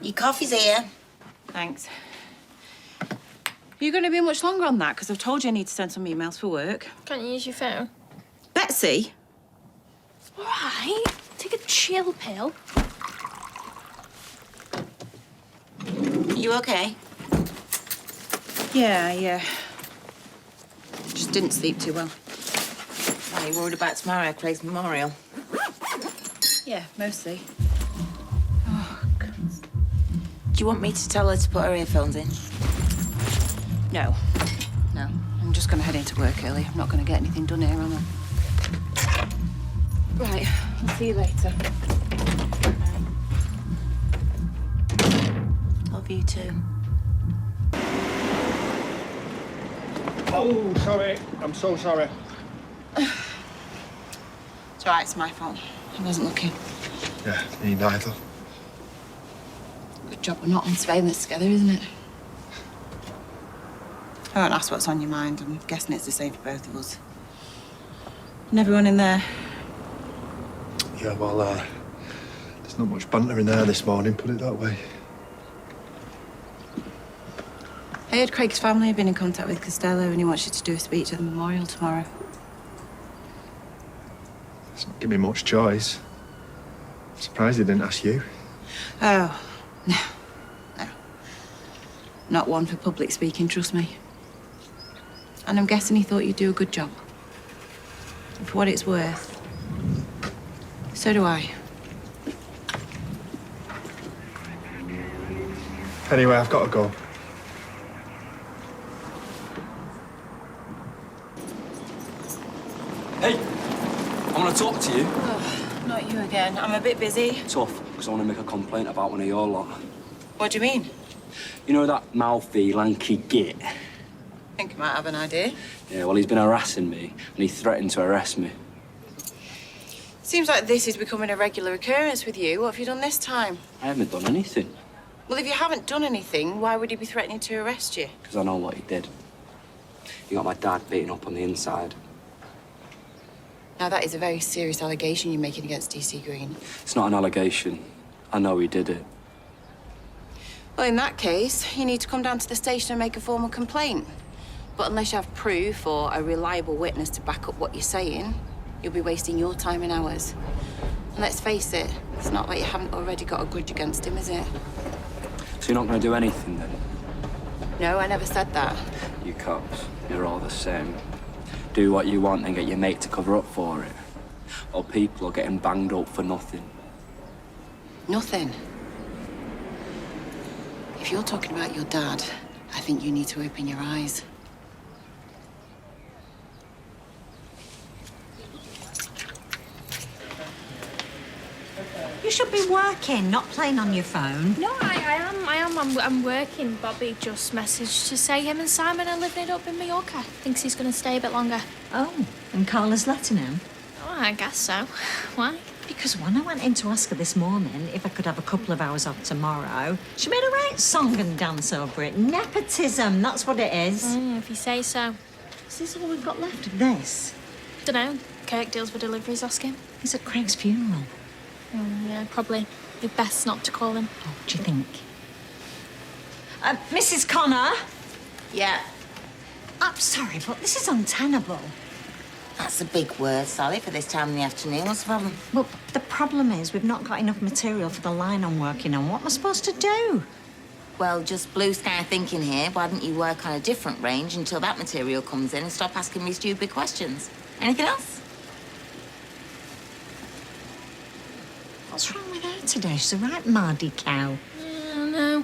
Your coffee's here. Thanks. Are you going to be much longer on that? Because I've told you I need to send some emails for work. Can't you use your phone? Betsy? All right. Take a chill pill. You okay? Yeah. Just didn't sleep too well. Are you worried about tomorrow, Craig's memorial? Yeah, mostly. Oh, God. Do you want me to tell her to put her earphones in? No. I'm just going to head into work early. I'm not going to get anything done here, am I? Right, I'll see you later. Love you too. Oh, sorry. I'm so sorry. It's all right, it's my fault. I wasn't looking. Yeah, me neither. Good job we're not on surveillance together, isn't it? I won't ask what's on your mind. I'm guessing it's the same for both of us. And everyone in there? Yeah, well, there's not much banter in there this morning, put it that way. I heard Craig's family have been in contact with Costello and he wants you to do a speech at the memorial tomorrow. It's not giving me much choice. I'm surprised he didn't ask you. Oh, no. Not one for public speaking, trust me. And I'm guessing he thought you'd do a good job. And for what it's worth, so do I. Anyway, I've got to go. Hey, I want to talk to you. Oh, not you again. I'm a bit busy. Tough, because I want to make a complaint about one of your lot. What do you mean? You know that mouthy, lanky git? I think I might have an idea. Yeah, well, he's been harassing me, and he threatened to arrest me. Seems like this is becoming a regular occurrence with you. What have you done this time? I haven't done anything. Well, if you haven't done anything, why would he be threatening to arrest you? Because I know what he did. He got my dad beaten up on the inside. Now, that is a very serious allegation you're making against DC Green. It's not an allegation. I know he did it. Well, in that case, you need to come down to the station and make a formal complaint. But unless you have proof or a reliable witness to back up what you're saying, you'll be wasting your time and ours. And let's face it, it's not like you haven't already got a grudge against him, is it? So you're not going to do anything, then? No, I never said that. You cops, you're all the same. Do what you want and get your mate to cover up for it. Or people are getting banged up for nothing. Nothing. If you're talking about your dad, I think you need to open your eyes. You should be working, not playing on your phone. No, I am. I'm working. Bobby just messaged to say him and Simon are living it up in Mallorca. Thinks he's going to stay a bit longer. Oh, and Carla's letting him? Oh, I guess so. Why? Because when I went in to ask her this morning if I could have a couple of hours off tomorrow, she made a right song and dance over it. Nepotism, that's what it is. If you say so. Is this all we've got left of this? Dunno. Kirk deals with deliveries, ask him. He's at Craig's funeral. Yeah, probably. It'd best not to call him. Oh, do you think? Mrs. Connor? Yeah, I'm sorry, but this is untenable. that's a big word, Sally, for this time in the afternoon. What's the problem? Well, the problem is we've not got enough material for the line I'm working on. What am I supposed to do? Well, just blue sky thinking here. Why don't you work on a different range until that material comes in and stop asking me stupid questions? Anything else? What's wrong with her today? She's a right mardy cow. No.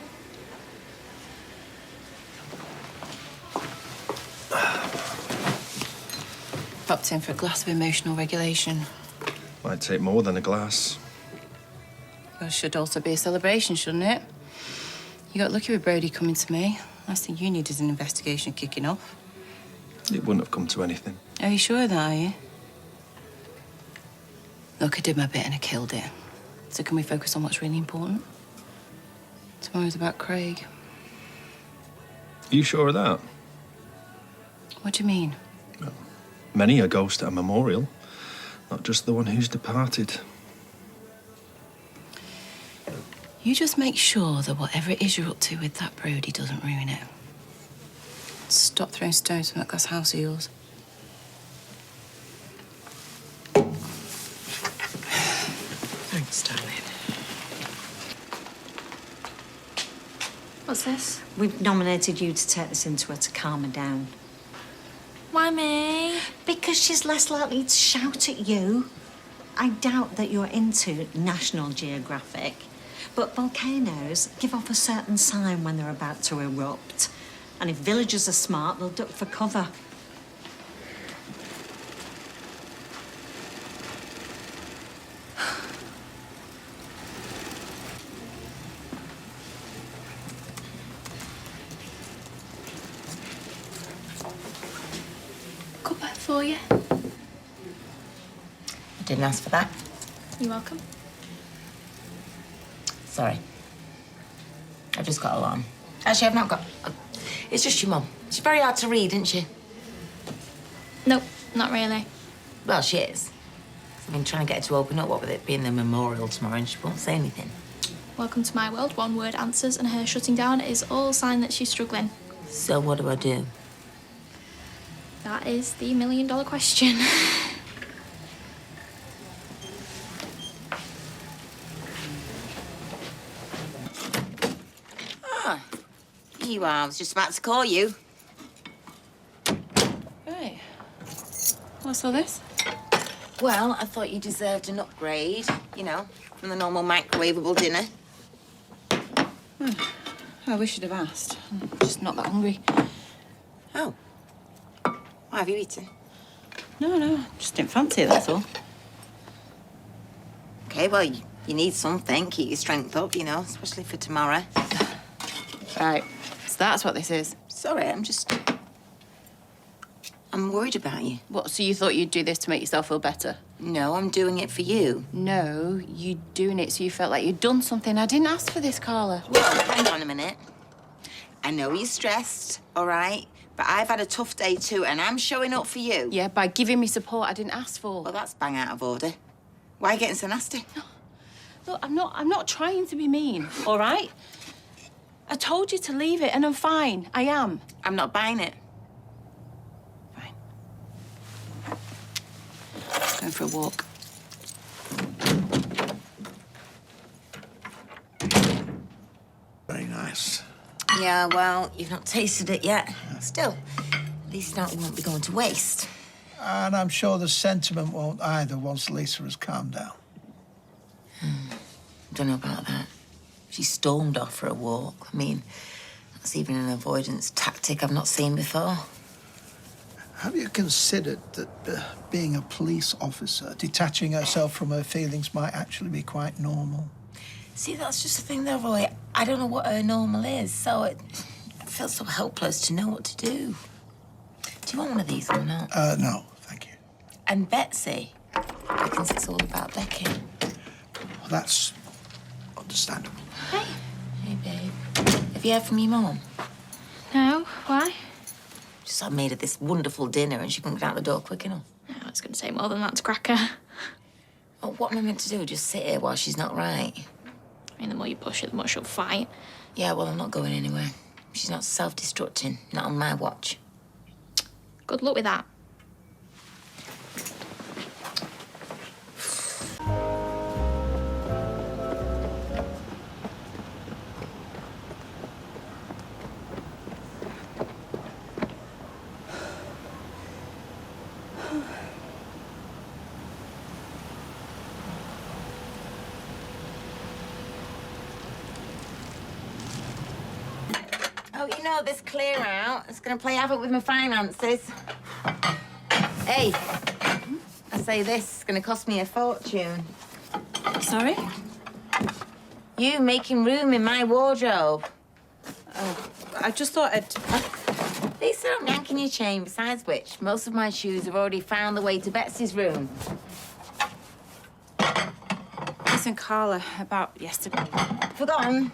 Popped in for a glass of emotional regulation. Might take more than a glass. Well, should also be a celebration, shouldn't it? You got lucky with Brody coming to me. Last thing you need is an investigation kicking off. It wouldn't have come to anything. Are you sure of that, are you? Look, I did my bit and I killed it. So can we focus on what's really important? Tomorrow's about Craig. Are you sure of that? What do you mean? Well, many a ghost at a memorial, not just the one who's departed. You just make sure that whatever it is you're up to with that brood, he doesn't ruin it. Stop throwing stones from that glass house of yours. Thanks, darling. What's this? We've nominated you to take this into her to calm her down. Why me? Because she's less likely to shout at you. I doubt that you're into National Geographic, but volcanoes give off a certain sign when they're about to erupt. And if villagers are smart, they'll duck for cover. Cuppa for you. I didn't ask for that. You're welcome. Sorry. I've just got alarm. Actually, I've not got... It's just your mum. She's very hard to read, isn't she? Nope, not really. Well, she is. I've been trying to get her to open up, what with it being the memorial tomorrow, and she won't say anything. Welcome to my world. One word answers, and her shutting down is all sign that she's struggling. So what do I do? That is the million-dollar question. Ah, here you are. I was just about to call you. Right. What's all this? Well, I thought you deserved an upgrade, you know, from the normal microwavable dinner. I wish you'd have asked. I'm just not that hungry. Oh. What have you eaten? No, just didn't fancy it, that's all. Okay, well, you need something. Keep your strength up, you know, especially for tomorrow. Right, so that's what this is. Sorry, I'm worried about you. What, so you thought you'd do this to make yourself feel better? No, I'm doing it for you. No, you're doing it so you felt like you'd done something. I didn't ask for this, Carla. Well, hang on a minute. I know you're stressed, all right? But I've had a tough day too, and I'm showing up for you. Yeah, by giving me support I didn't ask for. Well, that's bang out of order. Why are you getting so nasty? Look, I'm not trying to be mean, all right? I told you to leave it, and I'm fine. I am. I'm not buying it. Fine. Going for a walk. Very nice. Yeah, well, you've not tasted it yet. Still, at least now it won't be going to waste. And I'm sure the sentiment won't either once Lisa has calmed down. Don't know about that. She stormed off for a walk. I mean, that's even an avoidance tactic I've not seen before. Have you considered that being a police officer, detaching herself from her feelings might actually be quite normal? See, that's just the thing, though, Roy. I don't know what her normal is, so it feels so helpless to know what to do. Do you want one of these or not? No, thank you. And Betsy reckons it's all about Becky. Well, that's understandable. Hey. Hey, babe. Have you heard from your mum? No, why? Just I made her this wonderful dinner and she couldn't get out the door quick enough. No, it's going to take more than that to crack her. Oh, what am I meant to do? Just sit here while she's not right? I mean, the more you push her, the more she'll fight. Yeah, well, I'm not going anywhere. She's not self-destructing. Not on my watch. Good luck with that. Oh, you know, this clear out, it's going to play havoc with my finances. Hey, I say this is going to cost me a fortune. Sorry? You making room in my wardrobe. I just thought I'd... Lisa, I'm yanking your chain. Besides which, most of my shoes have already found the way to Betsy's room. Listen, Carla, about yesterday. Forgotten?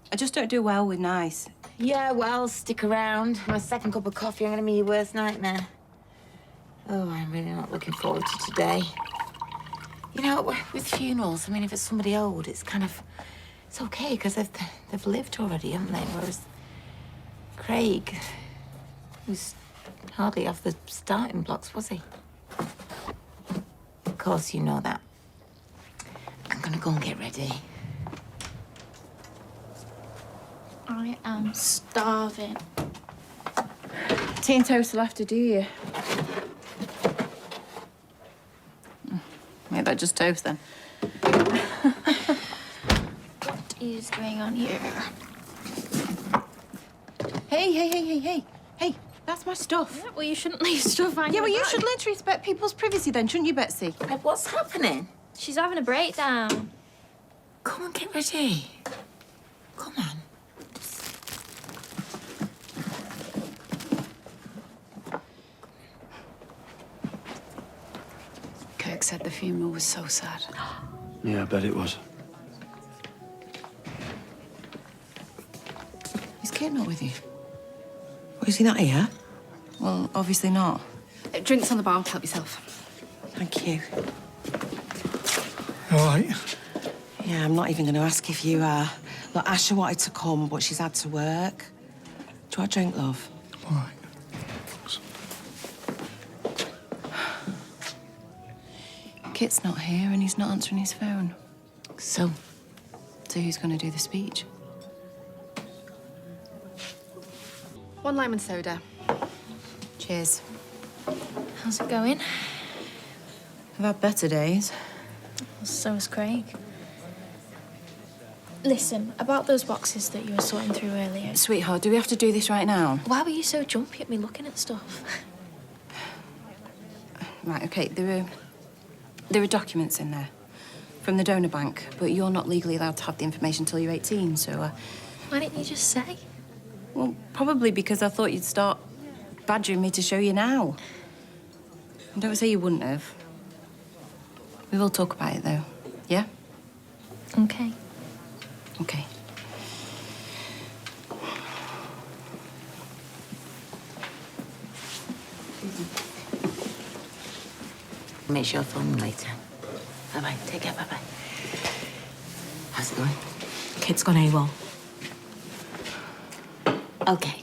I just don't do well with nice. Yeah, well, stick around. My second cup of coffee, I'm going to be your worst nightmare. Oh, I'm really not looking forward to today. You know, with funerals, I mean, if it's somebody old, it's kind of It's okay, because they've lived already, haven't they? Whereas Craig was hardly off the starting blocks, was he? Of course you know that. I'm gonna go and get ready. I am starving. Tea and toast will have to do you. Make that just toast then. What is going on here? Hey, that's my stuff. Yeah, well, you shouldn't leave stuff on Yeah, your well, you bag. should learn to respect people's privacy then, shouldn't you, Betsy? What's happening? She's having a breakdown. Come on, get ready. Come on. Kirk said the funeral was so sad. Yeah, I bet it was. Is Kate not with you? Well, is he not here? Well, obviously not. Drinks on the bar, help yourself. Thank you. All right. Yeah, I'm not even going to ask if you are. Look, Asha wanted to come, but she's had to work. Do you want a drink, love? All right. Kit's not here and he's not answering his phone. So, So who's going to do the speech? 1 lemon soda. Cheers. How's it going? I've had better days. So is Craig. Listen, about those boxes that you were sorting through earlier. Sweetheart, do we have to do this right now? Why were you so jumpy at me looking at stuff? Right, okay, there are documents in there from the donor bank, but you're not legally allowed to have the information until you're 18, so... Why didn't you just say? Well, probably because I thought you'd start badgering me to show you now. And don't say you wouldn't have. We will talk about it, though. Yeah? Okay. Okay. make sure I'll phone them later. Bye-bye. Take care. Bye-bye. How's it going? Kid's gone AWOL. Okay.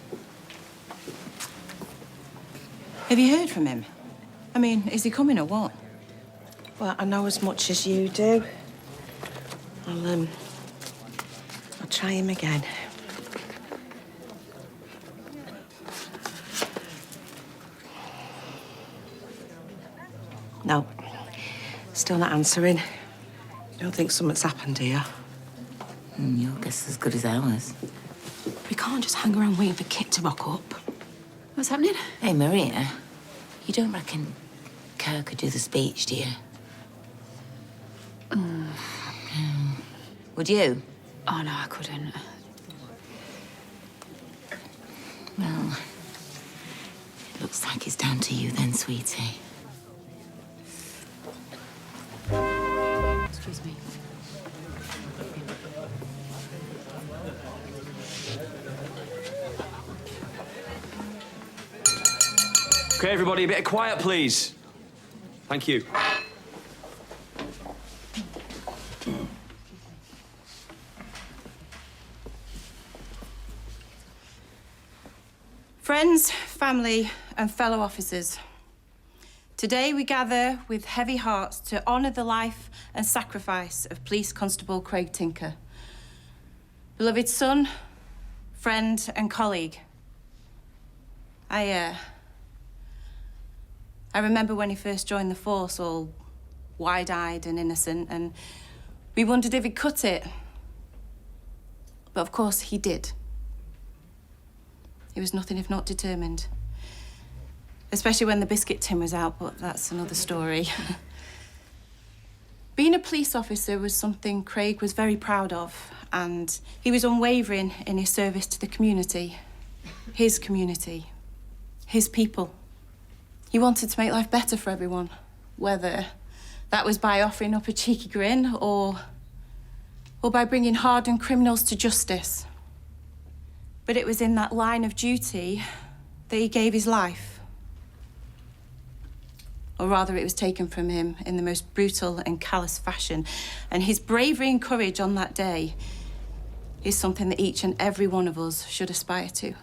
Have you heard from him? I mean, is he coming or what? Well, I know as much as you do. I'll try him again. No, still not answering. Don't think something's happened here. Your guess is as good as ours. We can't just hang around waiting for Kit to rock up. What's happening? Hey, Maria, you don't reckon Kirk could do the speech, do you? Would you? Oh, no, I couldn't. Well, it looks like it's down to you then, sweetie. Excuse me. Okay, everybody, a bit of quiet, please. Thank you. Friends, family, and fellow officers. Today we gather with heavy hearts to honour the life and sacrifice of Police Constable Craig Tinker. Beloved son, friend, and colleague. I remember when he first joined the force, all wide-eyed and innocent, and we wondered if he'd cut it. But of course he did. He was nothing if not determined. Especially when the biscuit tin was out, but that's another story. Being a police officer was something Craig was very proud of, and he was unwavering in his service to the community. His community. His people. He wanted to make life better for everyone, whether that was by offering up a cheeky grin or by bringing hardened criminals to justice. But it was in that line of duty that he gave his life. Or rather, it was taken from him in the most brutal and callous fashion. And his bravery and courage on that day is something that each and every one of us should aspire to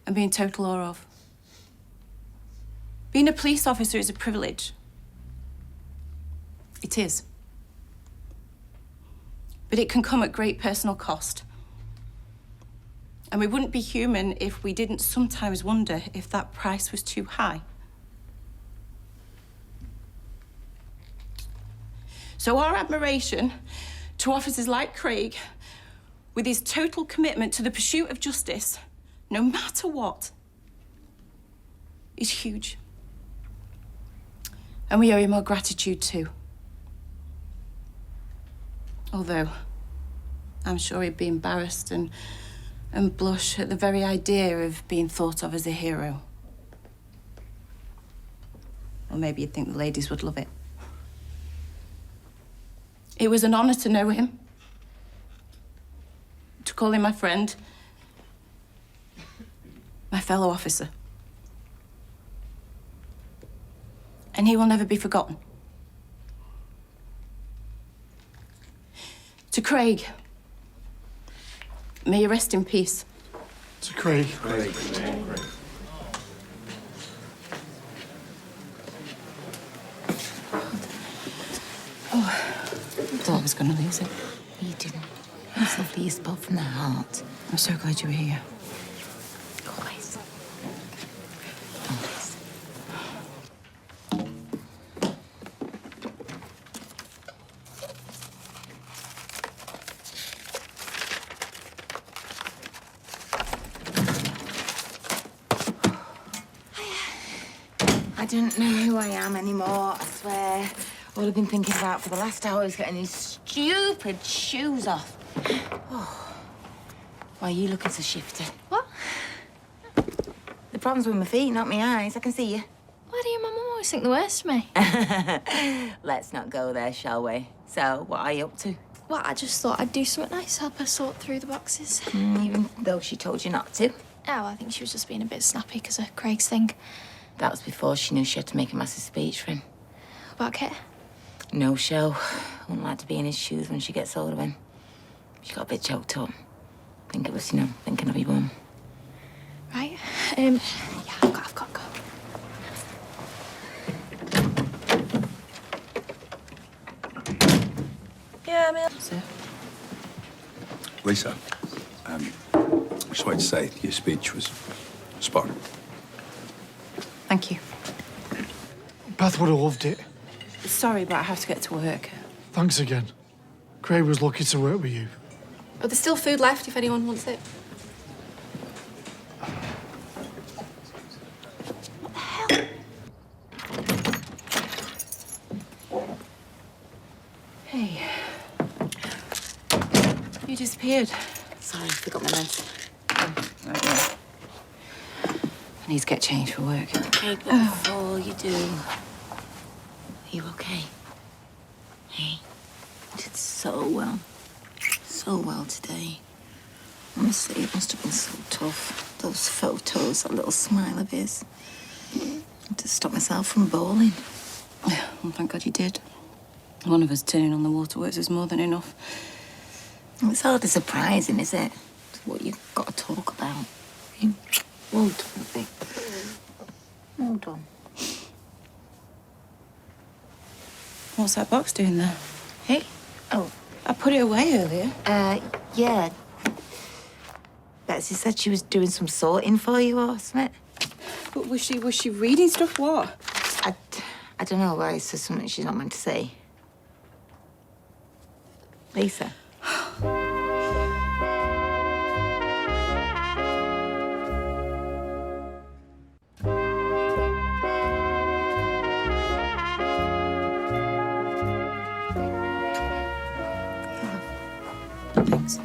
and be in total awe of. Being a police officer is a privilege. It is. But it can come at great personal cost. And we wouldn't be human if we didn't sometimes wonder if that price was too high. So our admiration to officers like Craig, with his total commitment to the pursuit of justice, no matter what, is huge. And we owe him our gratitude too. Although, I'm sure he'd be embarrassed and blush at the very idea of being thought of as a hero. Or maybe you'd think the ladies would love it. It was an honor to know him, to call him my friend, my fellow officer. And he will never be forgotten. To Craig, may you rest in peace. To Craig. I thought I was going to lose it. You didn't. It's lovely you spoke from the heart. I'm so glad you were here. Always. Always. I don't know who I am anymore, I swear. All I've been thinking about for the last hour is getting these stupid shoes off. Oh. Why are you looking so shifty? What? The problem's with my feet, not my eyes. I can see you. Why do you and my mum always think the worst of me? Let's not go there, shall we? So, what are you up to? Well, I just thought I'd do something nice, help her sort through the boxes. Even though she told you not to. Oh, I think she was just being a bit snappy because of Craig's thing. That was before she knew she had to make a massive speech for him. About Kit? No show. Wouldn't like to be in his shoes when she gets hold of him. She got a bit choked up. I think it was, thinking of your mum. Right. Yeah, I've got to go. Yeah, I mean... Sir? Lisa, I just wanted to say your speech was spot on. Thank you. Beth would have loved it. Sorry, but I have to get to work. Thanks again. Craig was lucky to work with you. Oh, there's still food left if anyone wants it. Hey. You disappeared. Sorry, I forgot my lens. I need to get changed for work. Okay, but before you do, are you okay? Hey, you did so well. So well today. Honestly, it must have been so tough. Those photos, that little smile of his. I had to stop myself from bawling. Well, thank God you did. One of us turning on the waterworks is more than enough. It's hardly surprising, is it? It's what you've got to talk about. Well done, Vic. Well done. What's that box doing there? Hey? Oh. I put it away earlier. Yeah. Betsy said she was doing some sorting for you or something. But was she reading stuff? What? I don't know why it's just something she's not meant to say. Lisa. Thanks.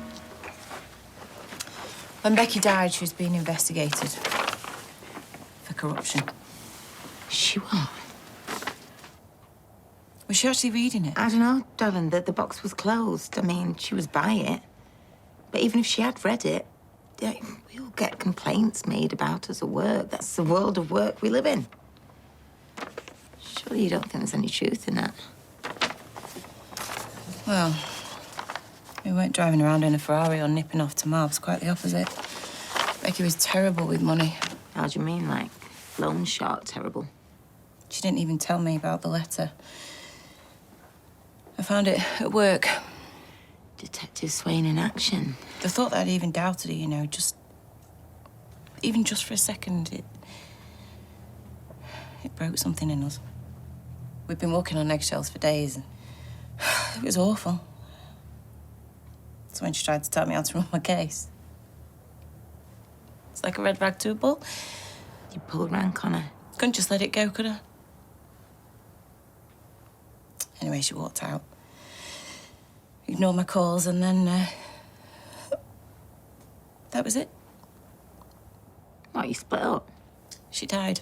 When Becky died, she was being investigated for corruption. She what? Was she actually reading it? I don't know, darling. The box was closed. I mean, she was by it. But even if she had read it, we all get complaints made about us at work. That's the world of work we live in. Surely you don't think there's any truth in that? Well, We weren't driving around in a Ferrari or nipping off to Marbs, quite the opposite. Becky was terrible with money. How do you mean, like, loan shark terrible? She didn't even tell me about the letter. I found it at work. Detective Swain in action. The thought that I'd even doubted her, you know, even just for a second, it broke something in us. We'd been walking on eggshells for days, and it was awful. So when she tried to tell me how to run my case, it's like a red rag to a bull. You pulled rank on her. Couldn't just let it go, could I? Anyway, she walked out. Ignored my calls, and then that was it. What, you split up? She died.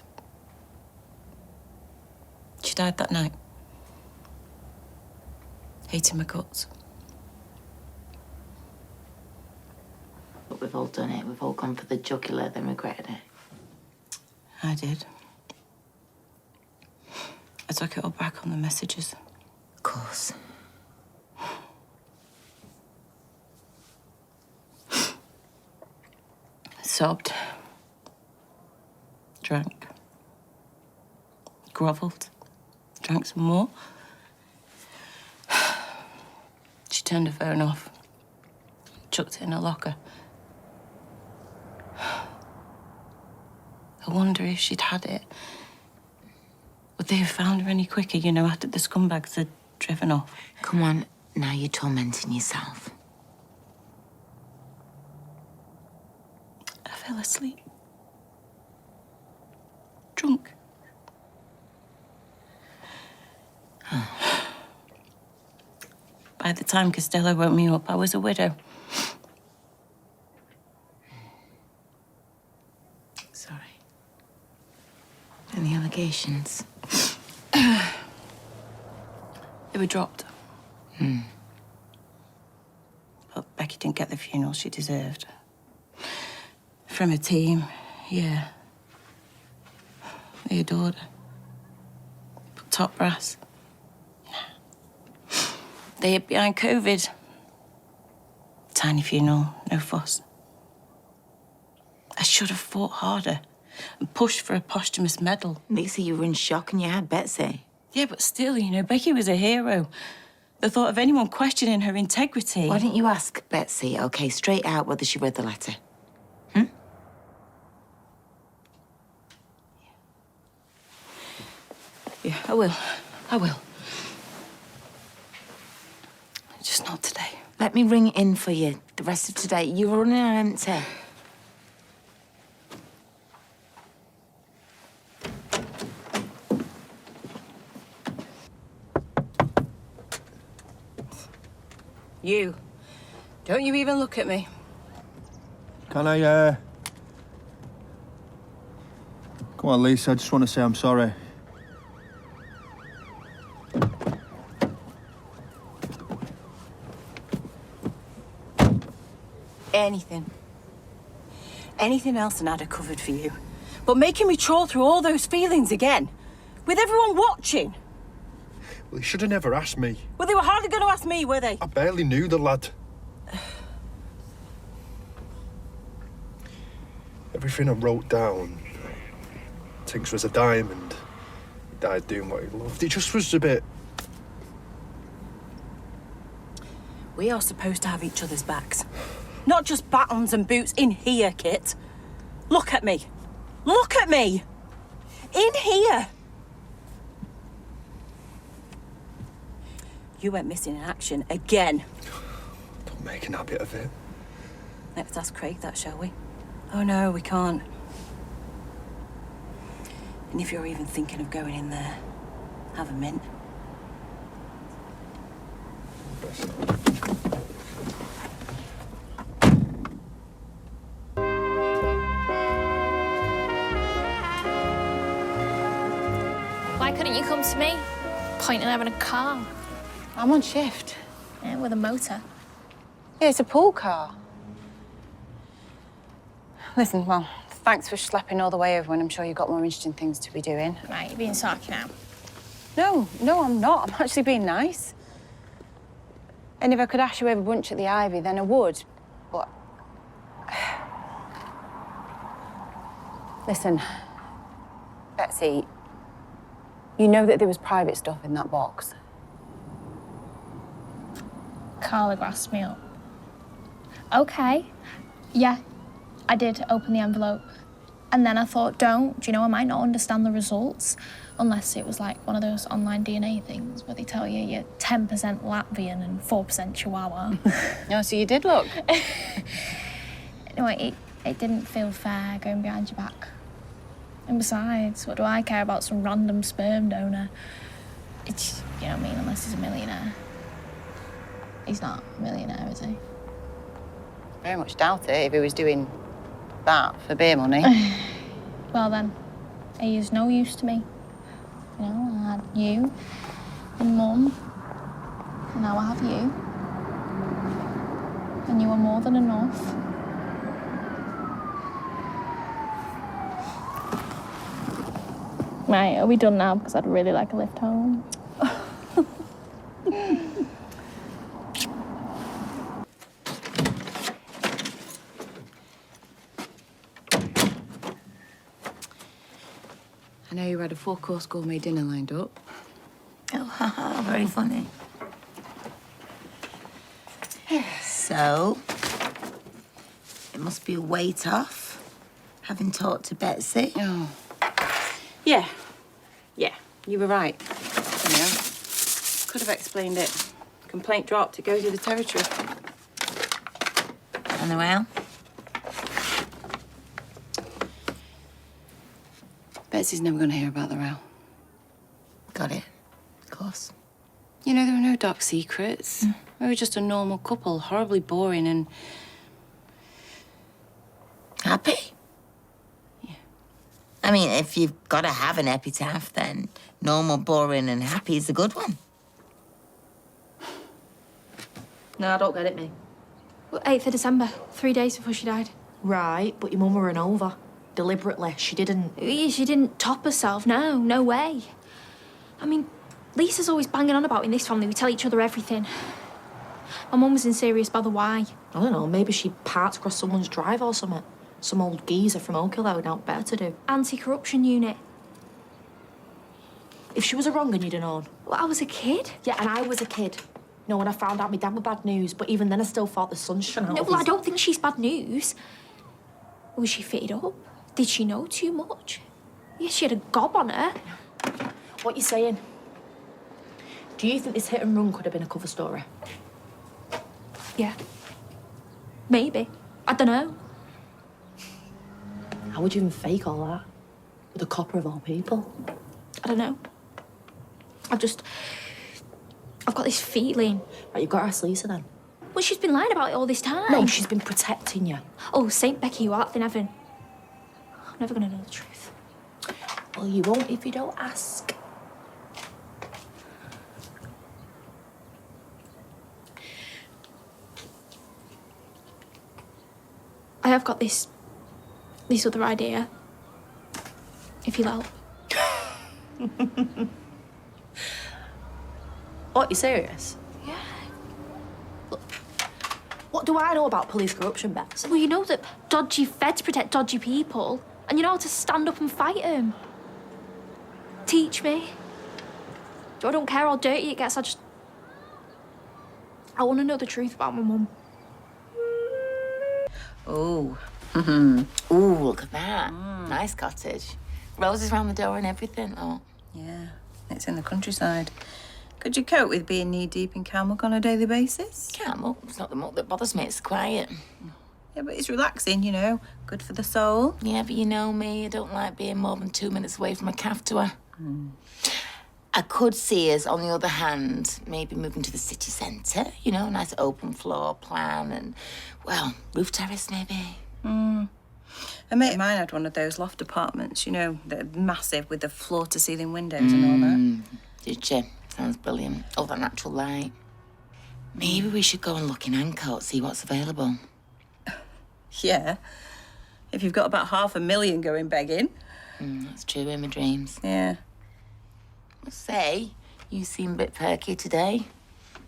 She died that night. Hating my guts. But we've all done it. We've all gone for the jugular, then regretted it. I did. I took it all back on the messages. Of course. Sobbed. Drank. Grovelled. Drank some more. She turned her phone off. Chucked it in her locker. I wonder if she'd had it. Would they have found her any quicker, you know, after the scumbags had driven off? Come on, now you're tormenting yourself. I fell asleep. Drunk. By the time Costello woke me up, I was a widow. Sorry. And the allegations? They were dropped. But Becky didn't get the funeral she deserved. From her team, yeah. They adored her. But top brass. They hid behind COVID. Tiny funeral, no fuss. I should have fought harder and pushed for a posthumous medal. Lisa, you were in shock and you had Betsy. Yeah, but still, you know, Becky was a hero. The thought of anyone questioning her integrity... Why didn't you ask Betsy, OK, straight out, whether she read the letter? Yeah, I will. I will. Just not today. Let me ring it in for you the rest of today. You were running on empty. You. Don't you even look at me. Can I, Come on, Lisa, I just want to say I'm sorry. Anything. Anything else and I'd have covered for you. But making me trawl through all those feelings again, with everyone watching. Well, you should have never asked me. Well, they were hardly going to ask me, were they? I barely knew the lad. Everything I wrote down, Tiggs was a diamond. He died doing what he loved. It just was a bit... We are supposed to have each other's backs. Not just batons and boots in here, Kit. Look at me. Look at me! In here! You went missing in action again. Don't make an habit of it. Let's ask Craig that, shall we? Oh, no, we can't. And if you're even thinking of going in there, have a mint. Why couldn't you come to me? Point in having a car. I'm on shift. Yeah, with a motor. Yeah, it's a pool car. Listen, well, thanks for schlepping all the way over when I'm sure you've got more interesting things to be doing. Right, you're being sarky now. No, I'm not. I'm actually being nice. And if I could ash you over bunch at the Ivy, then I would. But... Listen, Betsy, you know that there was private stuff in that box. Carla grasped me up. Okay. Yeah, I did open the envelope. And then I thought, do you know, I might not understand the results unless it was like one of those online DNA things where they tell you you're 10% Latvian and 4% Chihuahua. No, so you did look. No, it didn't feel fair going behind your back. And besides, what do I care about some random sperm donor? It's, you know what I mean, unless he's a millionaire. He's not a millionaire, is he? Very much doubt it if he was doing that for beer money. Well then, he is no use to me. You know, I had you and Mum, and now I have you. And you are more than enough. Right, are we done now? Because I'd really like a lift home. I know you had a 4-course gourmet dinner lined up. Oh, haha, very funny. So, it must be a weight off, having talked to Betsy. Oh. Yeah, you were right. You know, could have explained it. Complaint dropped, it goes with the territory. And the row? Betsy's never going to hear about the row. Got it. Of course. You know, there were no dark secrets. We were just a normal couple, horribly boring and... Happy? Yeah. I mean, if you've got to have an epitaph, then normal, boring, and happy is a good one. No, I don't get it, me. Well, 8th of December, 3 days before she died. Right, but your mum were an over. Deliberately, she didn't... She didn't top herself, no way. I mean, Lisa's always banging on about in this family we tell each other everything. My mum was in serious bother, why? I don't know, maybe she parked across someone's drive or something. Some old geezer from Oak Hill that would out better to do. Anti-corruption unit. If she was a wrong 'un, you'd have known. Well, I was a kid. Yeah, and I was a kid. No, when I found out my dad were bad news, but even then I still thought the sun shone out. No, well, I don't think she's bad news. Was she fitted up? Did she know too much? Yeah, she had a gob on her. What you saying? Do you think this hit and run could have been a cover story? Yeah. Maybe. I don't know. How would you even fake all that? With a copper of all people? I don't know. I've got this feeling. Right, you've got to ask Lisa then. Well, she's been lying about it all this time. No, she's been protecting you. Oh, Saint Becky, who art in heaven. I'm never gonna know the truth. Well, you won't if you don't ask. I have got this other idea. If you'll help. What, you serious? Yeah. Look, what do I know about police corruption, Beth? Well, you know that dodgy feds protect dodgy people, and you know how to stand up and fight them. Teach me. I don't care how dirty it gets, I want to know the truth about my mum. Ooh. Ooh, look at that. Nice cottage. Roses round the door and everything. Oh. Yeah, it's in the countryside. Could you cope with being knee-deep in camel on a daily basis? Camel? It's not the muck that bothers me, it's quiet. Yeah, but it's relaxing, you know. Good for the soul. Yeah, but you know me, I don't like being more than 2 minutes away from a cafeteria. I could see us, on the other hand, maybe moving to the city centre, you know, a nice open floor plan and, well, roof terrace maybe. A mate of mine had one of those loft apartments, you know, they're massive with the floor-to-ceiling windows and all that. Did you? Sounds brilliant. All that natural light. Maybe we should go and look in Ancoat, see what's available. Yeah, if you've got about $500,000 going begging. That's true in my dreams. Yeah. Say, you seem a bit perky today.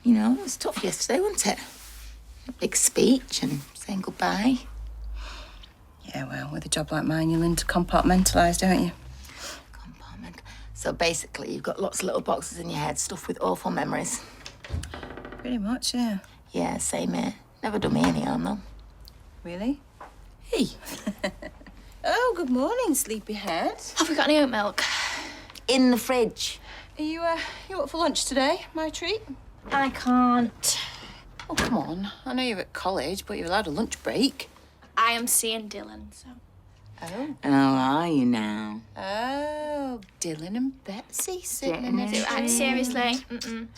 You know, it was tough yesterday, wasn't it? A big speech and saying goodbye. Yeah, well, with a job like mine, you learn to compartmentalise, don't you? Compartment. So basically, you've got lots of little boxes in your head stuffed with awful memories. Pretty much, yeah. Yeah, same here. Never done me any harm, though. Really? Hey. Oh, good morning, sleepyhead. Have we got any oat milk? In the fridge. Are you up for lunch today? My treat? I can't. Oh, come on. I know you're at college, but you're allowed a lunch break. I am seeing Dylan, so. Oh. Oh, are you now? Oh, Dylan and Betsy sitting in a I'm seriously. Do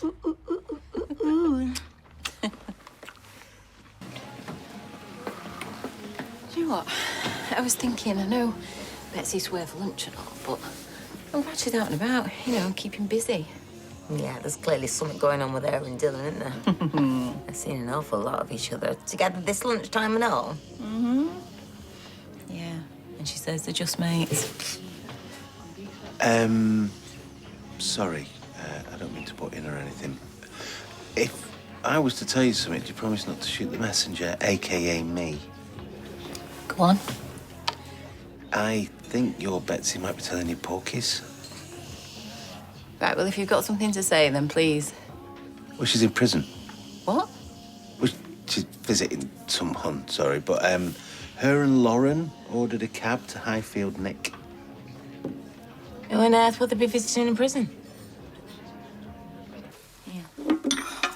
you know what? I was thinking, I know Betsy's worth lunch and all, but I'm glad she's out and about, you know, keeping busy. Yeah, there's clearly something going on with her and Dylan, isn't there? They've seen an awful lot of each other together this lunchtime and all. Yeah, and she says they're just mates. Sorry, I don't mean to butt in or anything. If I was to tell you something, do you promise not to shoot the messenger, a.k.a. me? Go on. I think your Betsy might be telling you porkies. Right, well, if you've got something to say, then please. Well, she's in prison. What? Well, she's visiting some hunt, sorry, but her and Lauren ordered a cab to Highfield Nick. Who on earth would they be visiting in prison? Yeah.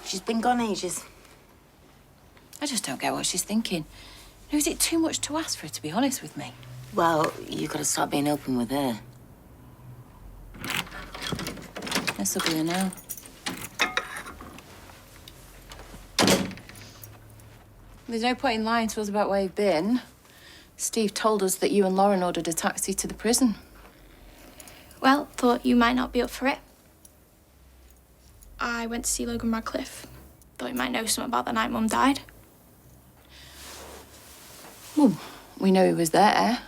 She's been gone ages. I just don't get what she's thinking. Is it too much to ask for her to be honest with me? Well, you got to start being open with her. This'll be a no. There's no point in lying to us about where you've been. Steve told us that you and Lauren ordered a taxi to the prison. Well, thought you might not be up for it. I went to see Logan Radcliffe. Thought he might know something about the night Mum died. Well, we know he was there.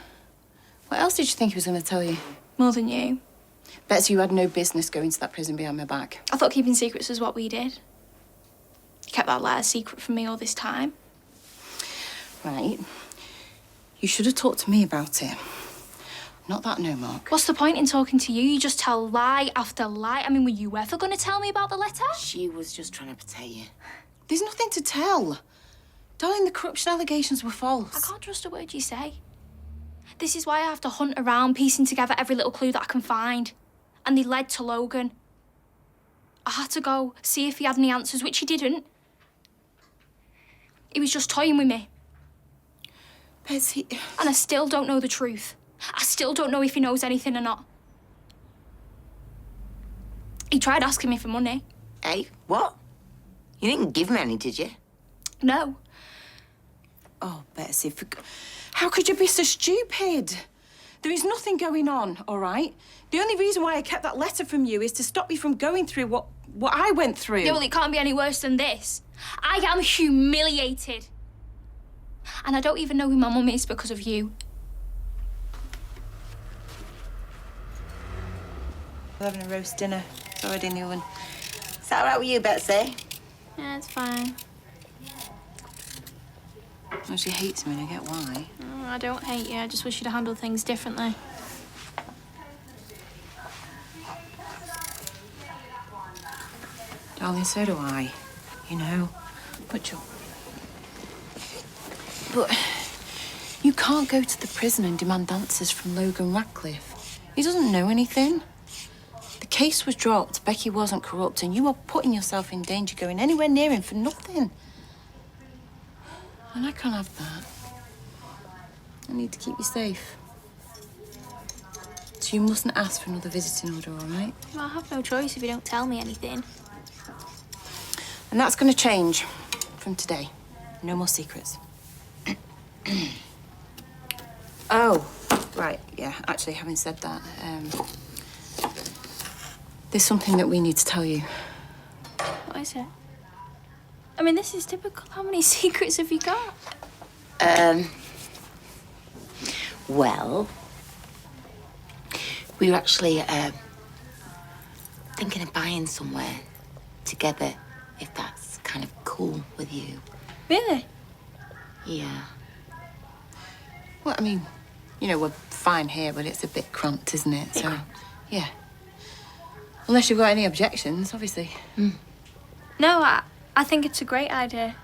What else did you think he was going to tell you? More than you. Betsy, you had no business going to that prison behind my back. I thought keeping secrets was what we did. You kept that letter secret from me all this time. Right. You should have talked to me about it. Not that no, Mark. What's the point in talking to you? You just tell lie after lie. I mean, were you ever going to tell me about the letter? She was just trying to protect you. There's nothing to tell. Darling, the corruption allegations were I false. can't trust a word you say. This is why I have to hunt around, piecing together every little clue that I can find. And they led to Logan. I had to go see if he had any answers, which he didn't. He was just toying with me. Betsy... And I still don't know the truth. I still don't know if he knows anything or not. He tried asking me for money. Hey, what? You didn't give me any, did you? No. Oh, Betsy, how could you be so stupid? There is nothing going on, all right? The only reason why I kept that letter from you is to stop you from going through what I went through. Yeah, well, it can't be any worse than this. I am humiliated. And I don't even know who my mum is because of you. We're having a roast dinner. It's already in the oven. Is that all right with you, Betsy? Yeah, it's fine. Well, she hates me, and I get why. Oh, I don't hate you. I just wish you'd handle things differently. Darling, so do I. You know. But you can't go to the prison and demand answers from Logan Radcliffe. He doesn't know anything. The case was dropped, Becky wasn't corrupt, and you are putting yourself in danger going anywhere near him for nothing. And I can't have that. I need to keep you safe. So you mustn't ask for another visiting order, all right? Well, I have no choice if you don't tell me anything. And that's going to change from today. No more secrets. Oh, right, yeah. Actually, having said that, there's something that we need to tell you. What is it? I mean, this is typical. How many secrets have you got? Well, we were actually thinking of buying somewhere together, if that's cool with you. Really? Yeah. Well, I mean, you know, we're fine here, but it's a bit cramped, isn't it? So, yeah. Unless you've got any objections, obviously. No, I think it's a great idea.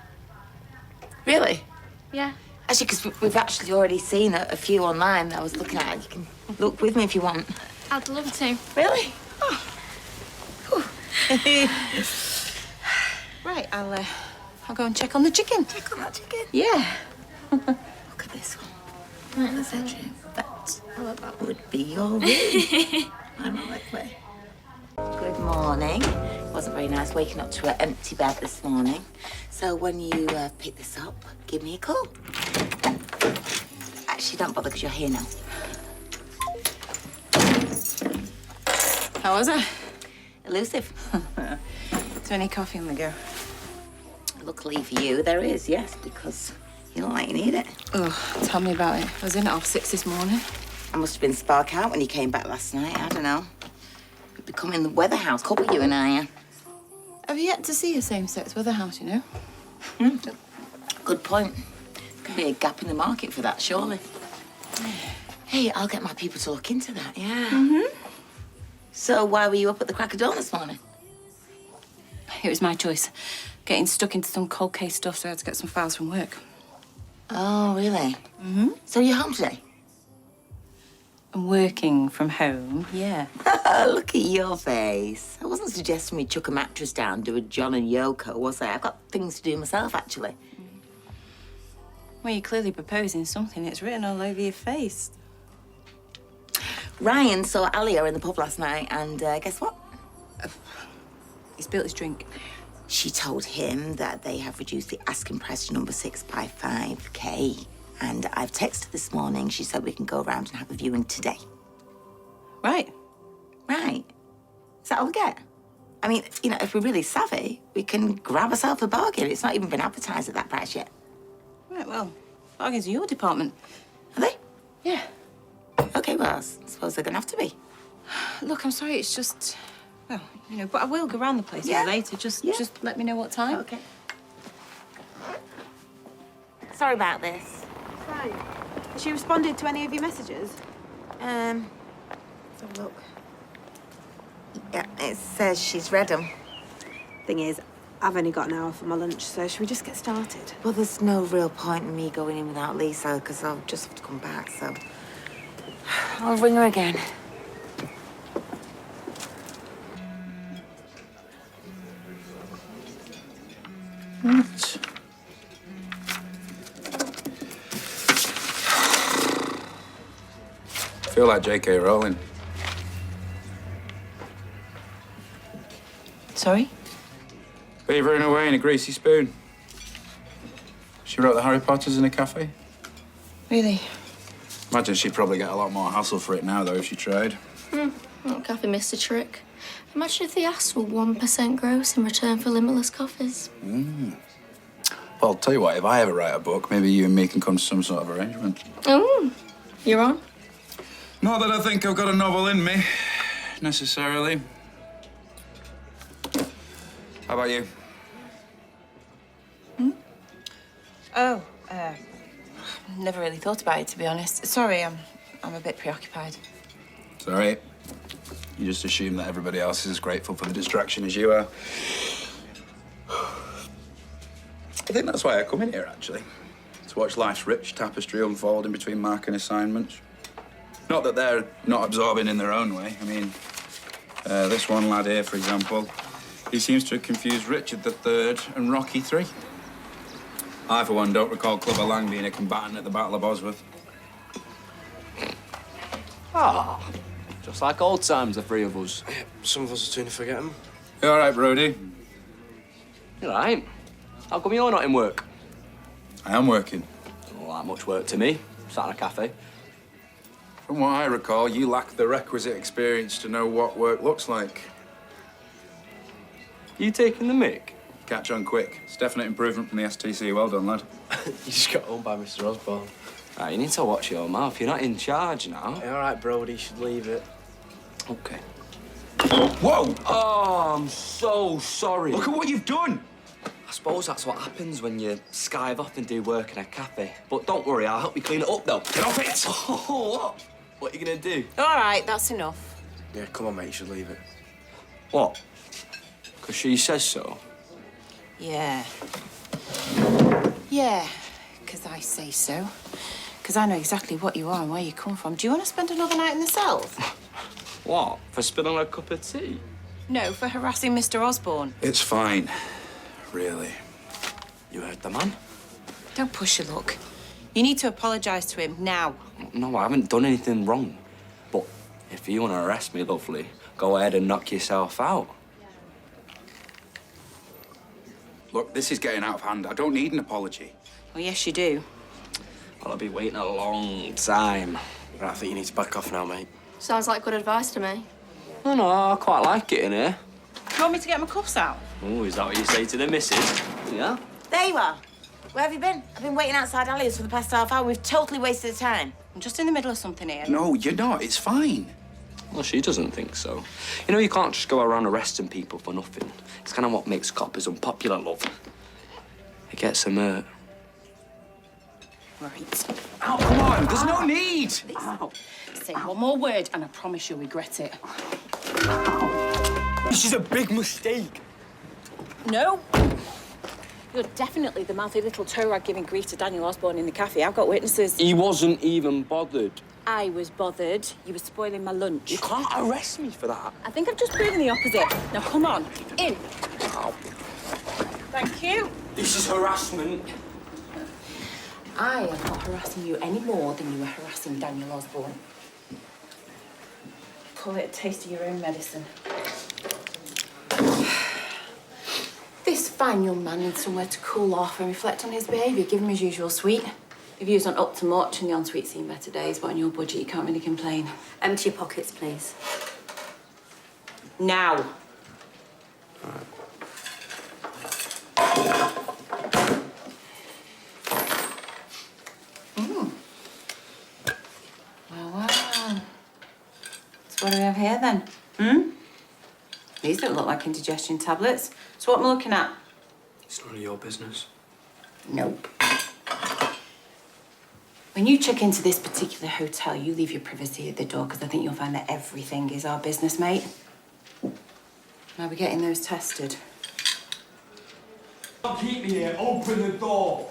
Really? Yeah. Actually, because we've actually already seen a few online that I was looking at. You can look with me if you want. I'd love to. Really? Right, I'll go and check on the chicken. Check on that chicken? Yeah. Look at this one. Right, that's actually, that would be your room. I'm on my way. Good morning. It wasn't very nice waking up to an empty bed this morning. So when you pick this up, give me a call. Actually, don't bother because you're here now. How was it? Elusive. Is there any coffee on the go? Luckily for you, there is, yes, because you look like you need it. Oh, tell me about it. I was in at 6:30 this morning. I must have been spark out when you came back last night. I don't know. We'd become in the weather house, couple, you and I. Have you yet to see a same-sex weather house, you know? Good point. Could be a gap in the market for that, surely. Hey, I'll get my people to look into that, yeah. So why were you up at the crack of dawn this morning? It was my choice. Getting stuck into some cold case stuff, so I had to get some files from work. Oh, really? So you're home today? I'm working from home, yeah. Look at your face. I wasn't suggesting we chuck a mattress down, do a John and Yoko, was I? I've got things to do myself, actually. Well, you're clearly proposing something. It's written all over your face. Ryan saw Alia in the pub last night, and guess what? He spilled his drink. She told him that they have reduced the asking price to number 6 by 5K. And I've texted this morning. She said we can go around and have a viewing today. Right. Right. Is that all we get? I mean, you know, if we're really savvy, we can grab ourselves a bargain. It's not even been advertised at that price yet. Right, well, bargains are your department. Are they? Yeah. Okay, well, I suppose they're gonna have to be. Look, I'm sorry, it's just... Well, you know, but I will go around the place later. Just let me know what time. Okay. Sorry about this. Right. Has she responded to any of your messages? Let's have a look. Yeah, it says she's read them. Thing is, I've only got an hour for my lunch, so should we just get started? Well, there's no real point in me going in without Lisa, because I'll just have to come back, so... I'll ring her again. What? I feel like J.K. Rowling. Sorry? Beavering away in a greasy spoon. She wrote the Harry Potters in a cafe. Really? Imagine she'd probably get a lot more hassle for it now, though, if she tried. That cafe missed a trick. Imagine if they asked for 1% gross in return for limitless coffees. Well, I'll tell you what, if I ever write a book, maybe you and me can come to some sort of arrangement. Oh, you're on? Not that I think I've got a novel in me, necessarily. How about you? Oh, never really thought about it, to be honest. Sorry, I'm a bit preoccupied. It's all right. You just assume that everybody else is as grateful for the distraction as you are. I think that's why I come in here, actually. To watch life's rich tapestry unfold in between mark and assignments. Not that they're not absorbing in their own way. I mean, this one lad here, for example, he seems to have confused Richard III and Rocky III. I, for one, don't recall Clubber Lang being a combatant at the Battle of Bosworth. Ah, just like old times, the three of us. Yeah, some of us are soon to forget them. You all right, Brody? You all right? How come you're not in work? I am working. Not that much work to me. Sat in a cafe. From what I recall, you lack the requisite experience to know what work looks like. You taking the mick? Catch on quick. It's definite improvement from the STC. Well done, lad. You just got owned by Mr. Osborne. Right, you need to watch your mouth. You're not in charge now. Yeah, all right, Brody, you should leave it. Okay. Whoa! Oh, I'm so sorry. Look at what you've done! I suppose that's what happens when you skive off and do work in a cafe. But don't worry, I'll help you clean it up, though. Get off it! Oh, what? What are you gonna do? All right, that's enough. Yeah, come on, mate, you should leave it. What? Because she says so? Yeah. Yeah, because I say so. Because I know exactly what you are and where you come from. Do you want to spend another night in the cells? What? For spilling a cup of tea? No, for harassing Mr. Osborne. It's fine, really. You heard the man? Don't push your luck. You need to apologise to him now. No, I haven't done anything wrong. But if you want to arrest me, lovely, go ahead and knock yourself out. Look, this is getting out of hand. I don't need an apology. Well, yes, you do. Well, I'll be waiting a long time. Right, I think you need to back off now, mate. Sounds like good advice to me. Oh, no, I quite like it in here. Do you want me to get my cuffs out? Oh, is that what you say to the missus? Yeah? There you are. Where have you been? I've been waiting outside Ali's for the past half hour. We've totally wasted the time. I'm just in the middle of something here. No, you're not. It's fine. Well, she doesn't think so. You know, you can't just go around arresting people for nothing. It's kind of what makes coppers unpopular, love. It gets them hurt. Right. Oh, come on. There's no need. Ow. Say one more word and I promise you'll regret it. This is a big mistake. No. You're definitely the mouthy little toe rag giving grief to Daniel Osborne in the cafe. I've got witnesses. He wasn't even bothered. I was bothered. You were spoiling my lunch. You can't arrest me for that. I think I've just proven the opposite. Now, come on. In. Ow. Thank you. This is harassment. I am not harassing you any more than you were harassing Daniel Osborne. Call it a taste of your own medicine. This fine young man needs somewhere to cool off and reflect on his behaviour. Give him his usual sweet. The views aren't up to much and the ensuite seen better days, but on your budget you can't really complain. Empty your pockets, please. Now. Wow. So what do we have here then? These don't look like indigestion tablets. So what am I looking at? It's none of your business. Nope. When you check into this particular hotel, you leave your privacy at the door because I think you'll find that everything is our business, mate. Now we're getting those tested. Don't keep me here. Open the door.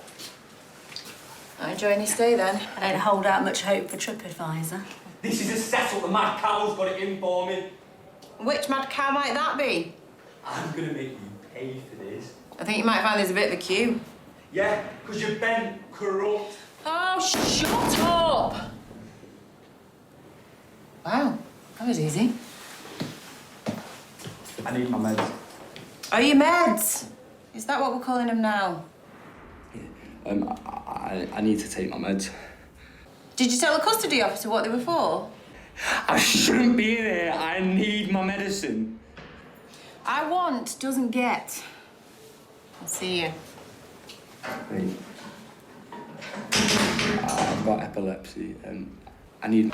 I enjoy any stay then. I don't hold out much hope for TripAdvisor. This is a setup. The mad cow's got it in for me. Which mad cow might that be? I'm gonna make you pay for this. I think you might find there's a bit of a queue. Yeah, because you've been corrupt. Oh, shut up! Wow, that was easy. I need my meds. Oh, your meds? Is that what we're calling them now? I need to take my meds. Did you tell the custody officer what they were for? I shouldn't be here. I need my medicine. I want doesn't get. I'll see you. Wait. I've got epilepsy and I need...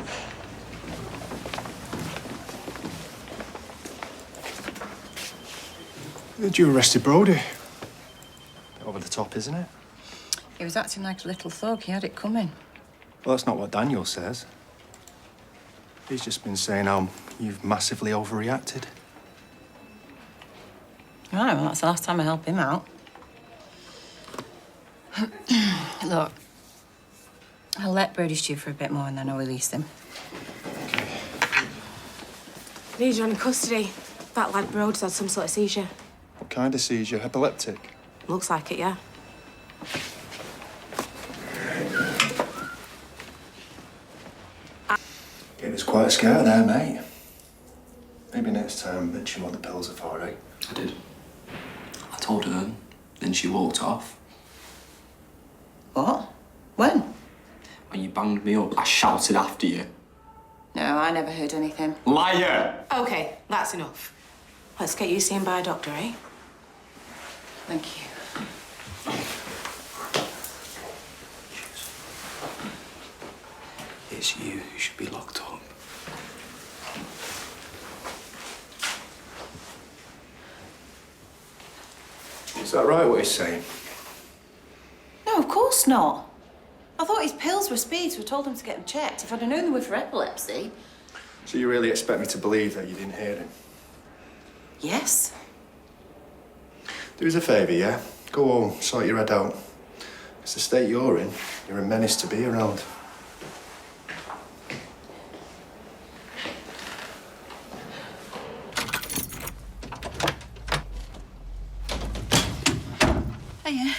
Did you arrested Brody? Over the top, isn't it? He was acting like a little thug. He had it coming. Well, that's not what Daniel says. He's just been saying how you've massively overreacted. All right, well, that's the last time I help him out. Look, I'll let Brody stew for a bit more and then I'll release him. Need you under custody. That lad Broad's had some sort of seizure. What kind of seizure? Epileptic? Looks like it, yeah. It was quite a scare there, mate. Maybe next time mention what the pills are for, eh? I did. I told her, then she walked off. What? When? When you banged me up, I shouted after you. No, I never heard anything. Liar! OK, that's enough. Let's get you seen by a doctor, eh? Thank you. It's you who should be locked up. Is that right what he's saying? No, of course not. I thought his pills were speed, so I told him to get them checked. If I'd have known they were for epilepsy... So you really expect me to believe that you didn't hear him? Yes. Do us a favour, yeah? Go home, sort your head out. It's the state you're in. You're a menace to be around. Hiya.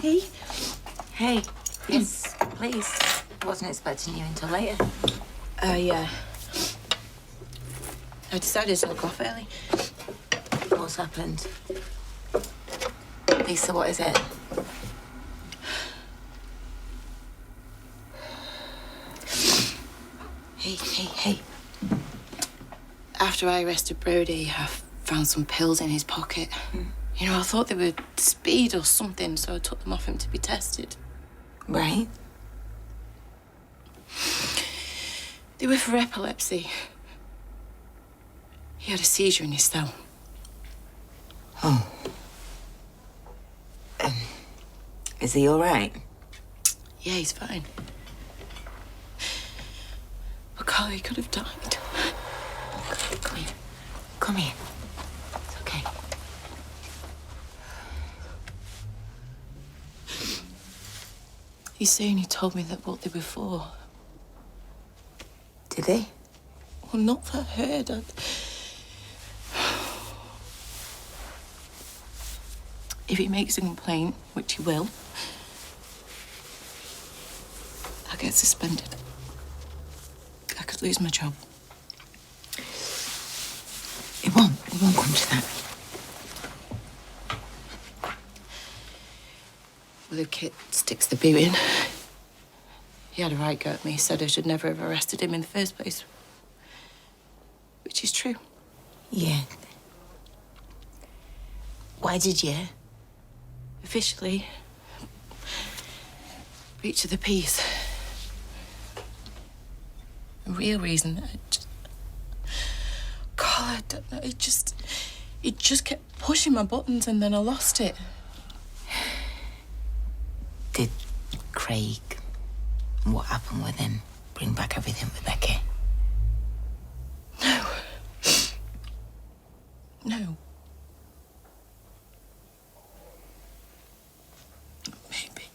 Tea? Hey, yes, please. I wasn't expecting you until later. I decided to look off early. What's happened? Lisa, what is it? Hey. After I arrested Brody, I found some pills in his pocket. You know, I thought they were speed or something, so I took them off him to be tested. Right. They were for epilepsy. He had a seizure in his cell. Oh. Is he all right? Yeah, he's fine. But Carla, he could have died. Come here. Come here. It's okay. He's saying he told me that what they were for. Did he? Well, not that I heard. If he makes a complaint, which he will, I'll get suspended. I could lose my job. It won't come to that. Well, if Kit sticks the boot in, he had a right go at me. He said I should never have arrested him in the first place. Which is true. Yeah. Why did you? Officially, breach of the peace. The real reason, Carla, I don't know, it just kept pushing my buttons and then I lost it. Did Craig, what happened with him, bring back everything with Becky? No. Maybe.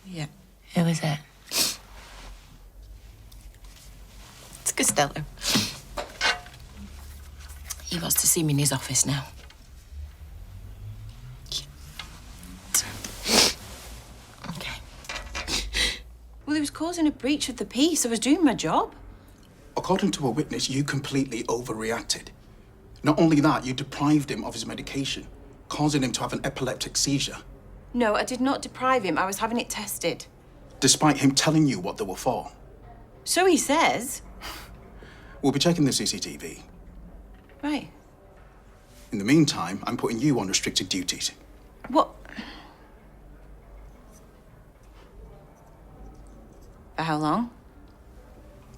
Yeah. Who was it? It's Costello. He wants to see me in his office now. Okay. Well, he was causing a breach of the peace. I was doing my job. According to a witness, you completely overreacted. Not only that, you deprived him of his medication, causing him to have an epileptic seizure. No, I did not deprive him. I was having it tested. Despite him telling you what they were for. So he says. We'll be checking the CCTV. Right. In the meantime, I'm putting you on restricted duties. What? For how long?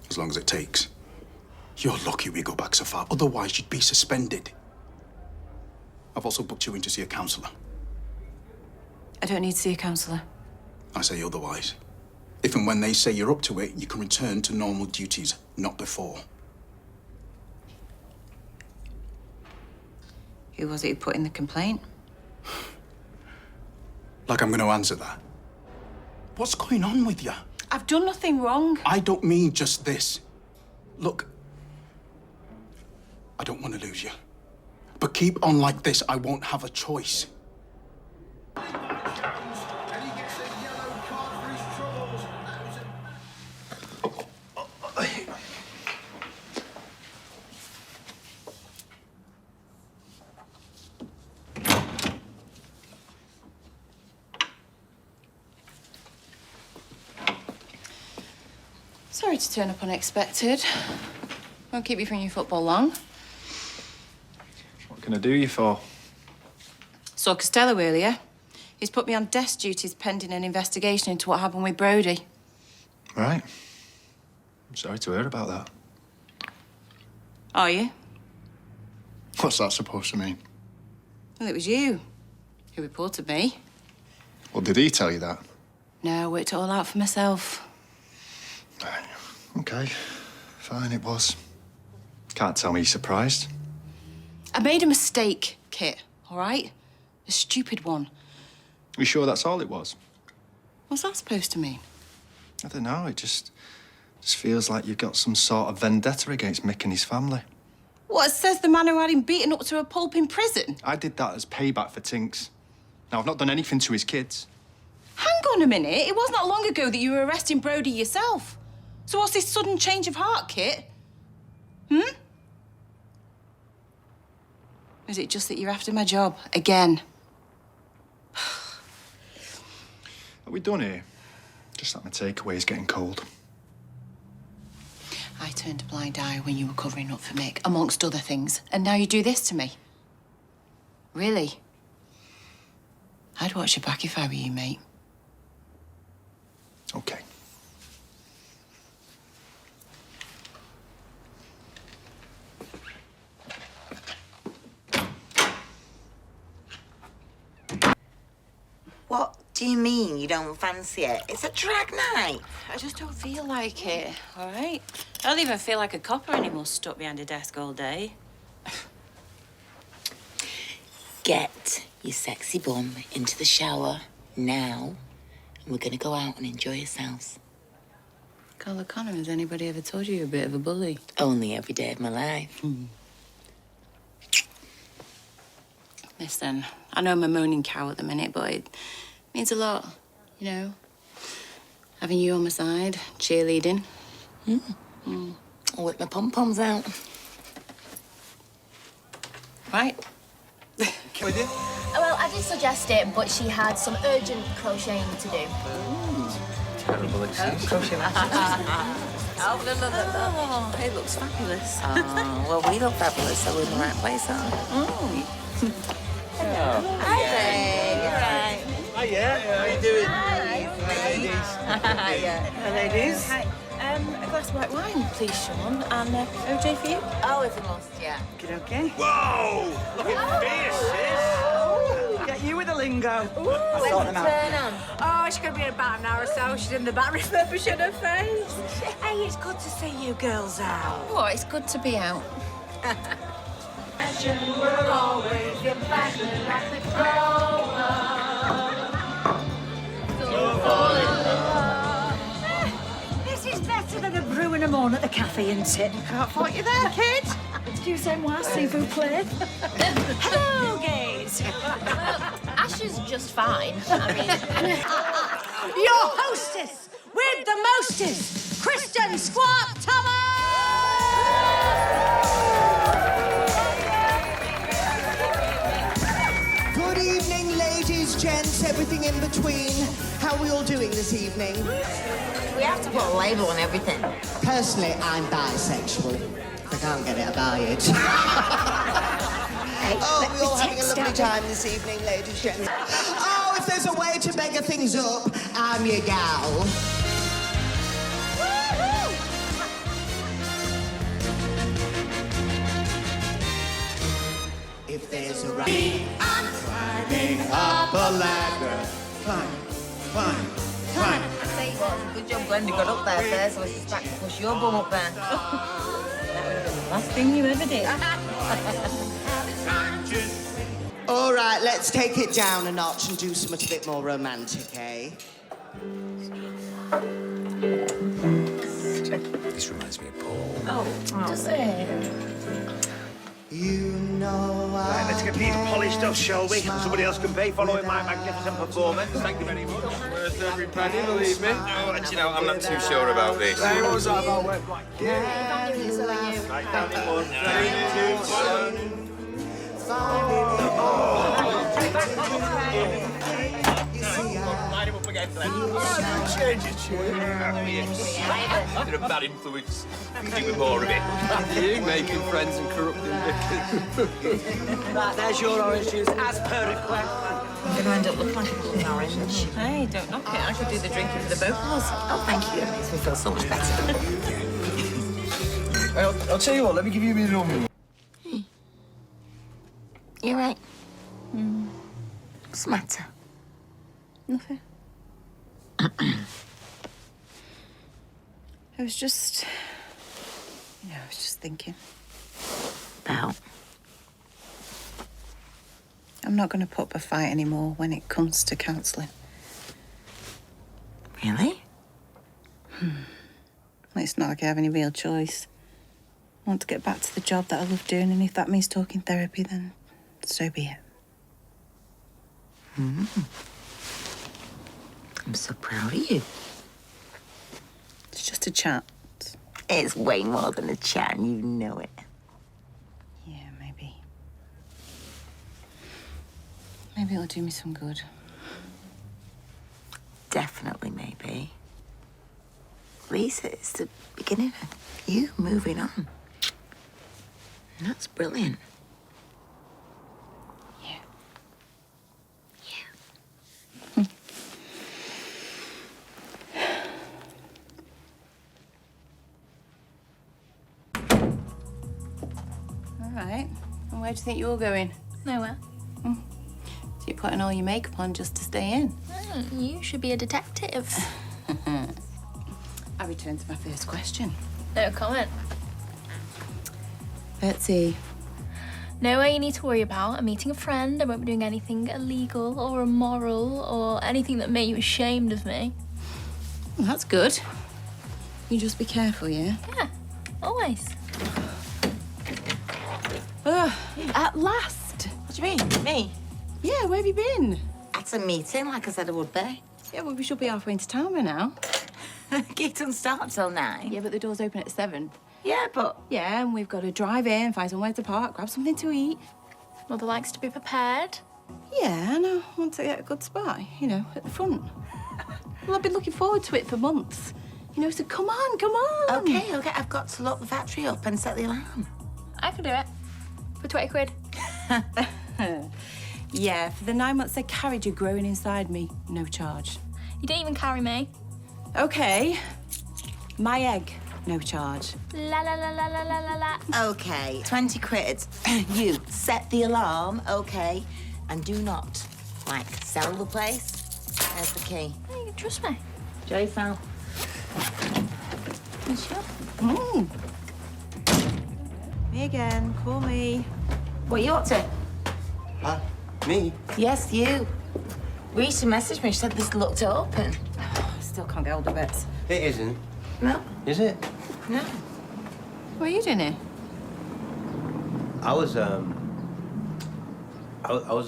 As long as it takes. You're lucky we go back so far, otherwise you'd be suspended. I've also booked you in to see a counsellor. I don't need to see a counsellor. I say otherwise. If and when they say you're up to it, you can return to normal duties, not before. Who was it who put in the complaint? Like I'm going to answer that. What's going on with you? I've done nothing wrong. I don't mean just this. Look, I don't want to lose you. But keep on like this, I won't have a choice. Sorry to turn up unexpected. Won't keep you from your football long. What can I do you for? Saw Costello earlier. He's put me on desk duties pending an investigation into what happened with Brody. Right. I'm sorry to hear about that. Are you? What's that supposed to mean? Well, it was you who reported me. Well, did he tell you that? No, I worked it all out for myself. Okay, fine, it was. Can't tell me you're surprised. I made a mistake, Kit, all right? A stupid one. You sure that's all it was? What's that supposed to mean? I don't know, it just feels like you've got some sort of vendetta against Mick and his family. What, says the man who had him beaten up to a pulp in prison? I did that as payback for Tinks. Now, I've not done anything to his kids. Hang on a minute. It was not long ago that you were arresting Brody yourself. So what's this sudden change of heart, Kit? Is it just that you're after my job again? Are we done here? Just like my takeaway is getting cold. I turned a blind eye when you were covering up for Mick, amongst other things, and now you do this to me. Really? I'd watch your back if I were you, mate. Okay. What do you mean you don't fancy it? It's a drag night. I just don't feel like it, all right? I don't even feel like a copper anymore stuck behind a desk all day. Get your sexy bum into the shower now, and we're gonna go out and enjoy ourselves. Carla Connor, has anybody ever told you you're a bit of a bully? Only every day of my life. Listen, I know I'm a moaning cow at the minute, but it means a lot, you know? Having you on my side, cheerleading. I'll whip my pom-poms out. Right. Well, I did suggest it, but she had some urgent crocheting to do. Terrible excuse. Crochet Oh, it looks fabulous. Oh, well, we look fabulous, so we're in the right place, aren't we? Hi, babe. You're right. Oh, yeah? How you doing? Hi, ladies. Hi. A glass of white wine, please, Sean. And OJ for you? Oh, it's a must, yeah. Okay. Whoa! Looking fierce, sis. Get you with the lingo. When's the turn on? Oh, she's going to be in about an hour or so. She's in the back refurbishing her face. Hey, it's good to see you girls out. Oh, it's good to be out. We'll always get back like the grown This is better than a brew and a moan at the cafe, isn't it? Can't fight you there, kid. Excusez-moi, s'il vous plaît. Hello, gays. Ash is just fine. I mean, Your hostess with the mostest, Kristen Squat Thomas! Good evening, ladies, gents, everything in between. How are we all doing this evening? We have to put a label on everything. Personally, I'm bisexual. I can't get it about it. Oh, we're all having a lovely time this evening, ladies, gents. Oh, if there's a way to beggar things up, I'm your gal. If there's a right, I'm climbing up a ladder. Climb. I tell you what, good job Glenda got up there first, so I was back to push your bum up there. That would have been the last thing you ever did. All right, let's take it down a notch and do something a bit more romantic, eh? This reminds me of Paul. oh, does it? You know Right, let's get these polished up, shall we? Somebody else can pay following my magnificent performance. Thank you very much. Worth every penny, believe me. Oh, and you know, I'm not too sure about this. Hey, what was that about? Right down in one. 3, 2, 1. Line him up again, Glenn. Change it, You're a bad influence. Do with more of it. You making friends and corrupting Vicky. Right, there's your orange juice, as per request. I'm going to end up looking like a blooming orange. Hey, don't knock it. I could do the drinking for the both of us. Oh, thank you. It makes me feel so much better. I'll tell you what, let me give you my number. You right? What's the matter? Nothing. I was just thinking. About? I'm not going to put up a fight anymore when it comes to counselling. Really? It's not like I have any real choice. I want to get back to the job that I love doing, and if that means talking therapy, then so be it. I'm so proud of you. It's just a chat. It's way more than a chat, and you know it. Yeah, maybe. Maybe it'll do me some good. Definitely, maybe. At least it's the beginning of you moving on. And that's brilliant. Yeah. All right. And where do you think you're going? Nowhere. So you're putting all your makeup on just to stay in? You should be a detective. I return to my first question. No comment. Betsy. No way you need to worry about. I'm meeting a friend. I won't be doing anything illegal or immoral or anything that made you ashamed of me. Well, that's good. You just be careful, yeah? Yeah, always. At last. What do you mean? Me? Yeah, where have you been? At a meeting, like I said I would be. Yeah, well, we should be halfway into town by now. Gate doesn't start till 9. Yeah, but the doors open at 7. Yeah, but... Yeah, and we've got to drive in, find somewhere to park, grab something to eat. Mother likes to be prepared. Yeah, and I want to get a good spot, you know, at the front. Well, I've been looking forward to it for months. You know, so come on, come on. Okay, I've got to lock the factory up and set the alarm. I can do it. For 20 quid. Yeah, for the 9 months I carried you growing inside me, no charge. You didn't even carry me. Okay. My egg, no charge. La la la la la la la la. Okay, 20 quid. You set the alarm, okay, and do not, like, sell the place. There's the key. Oh, you can trust me. Joy fell. Sure. Me again, call me. What are you up to? Huh? Me? Yes, you. Rita messaged me. She said this looked open. Still can't get hold of it. It isn't. No. Is it? No. What are you doing here? I was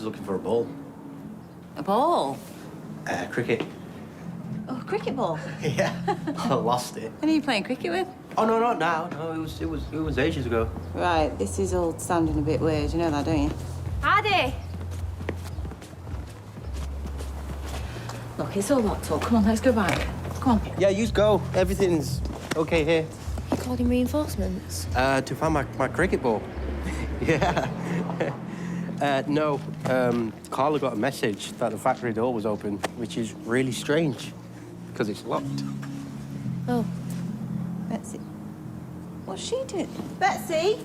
looking for a ball. A ball? Cricket. Oh, a cricket ball? Yeah. I lost it. And are you playing cricket with? Oh no, not now. No, it was ages ago. Right, this is all sounding a bit weird. You know that, don't you? Addy! Look, it's all locked up. Come on, let's go back. Come on. Yeah, you go. Everything's okay here. You called in reinforcements? To find my cricket ball. Yeah. No. Carla got a message that the factory door was open, which is really strange because it's locked. Oh. Betsy. What's she doing? Betsy?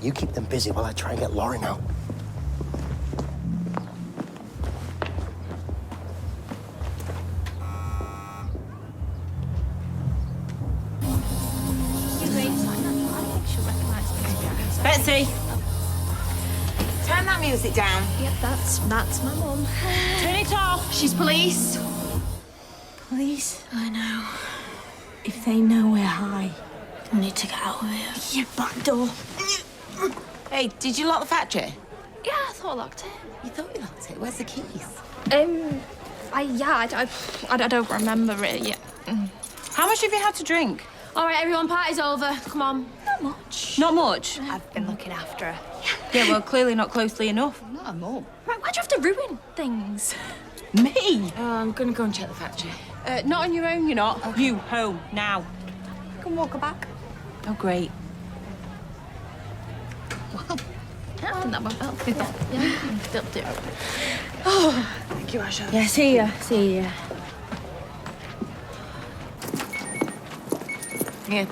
You keep them busy while I try and get Lauren out. Betsy! Turn that music down. Yep, that's my mum. Turn it off! She's police. Police? I know. If they know we're high, we need to get out of here. Yeah, back door. Hey, did you lock the factory? Yeah, I thought I locked it. You thought you locked it? Where's the keys? I don't remember it yet. How much have you had to drink? All right, everyone, party's over. Come on. Not much. Not much? I've been looking after her. Yeah, well, clearly not closely enough. Not a mum. Right, why'd you have to ruin things? Me? I'm gonna go and check the factory. Not on your own, you're not. Okay. You, home, now. I can walk her back. Oh, great. Wow. I think that went well. Yeah, don't do it. Oh, thank you, Asha. Yeah, see ya. See ya. Yeah.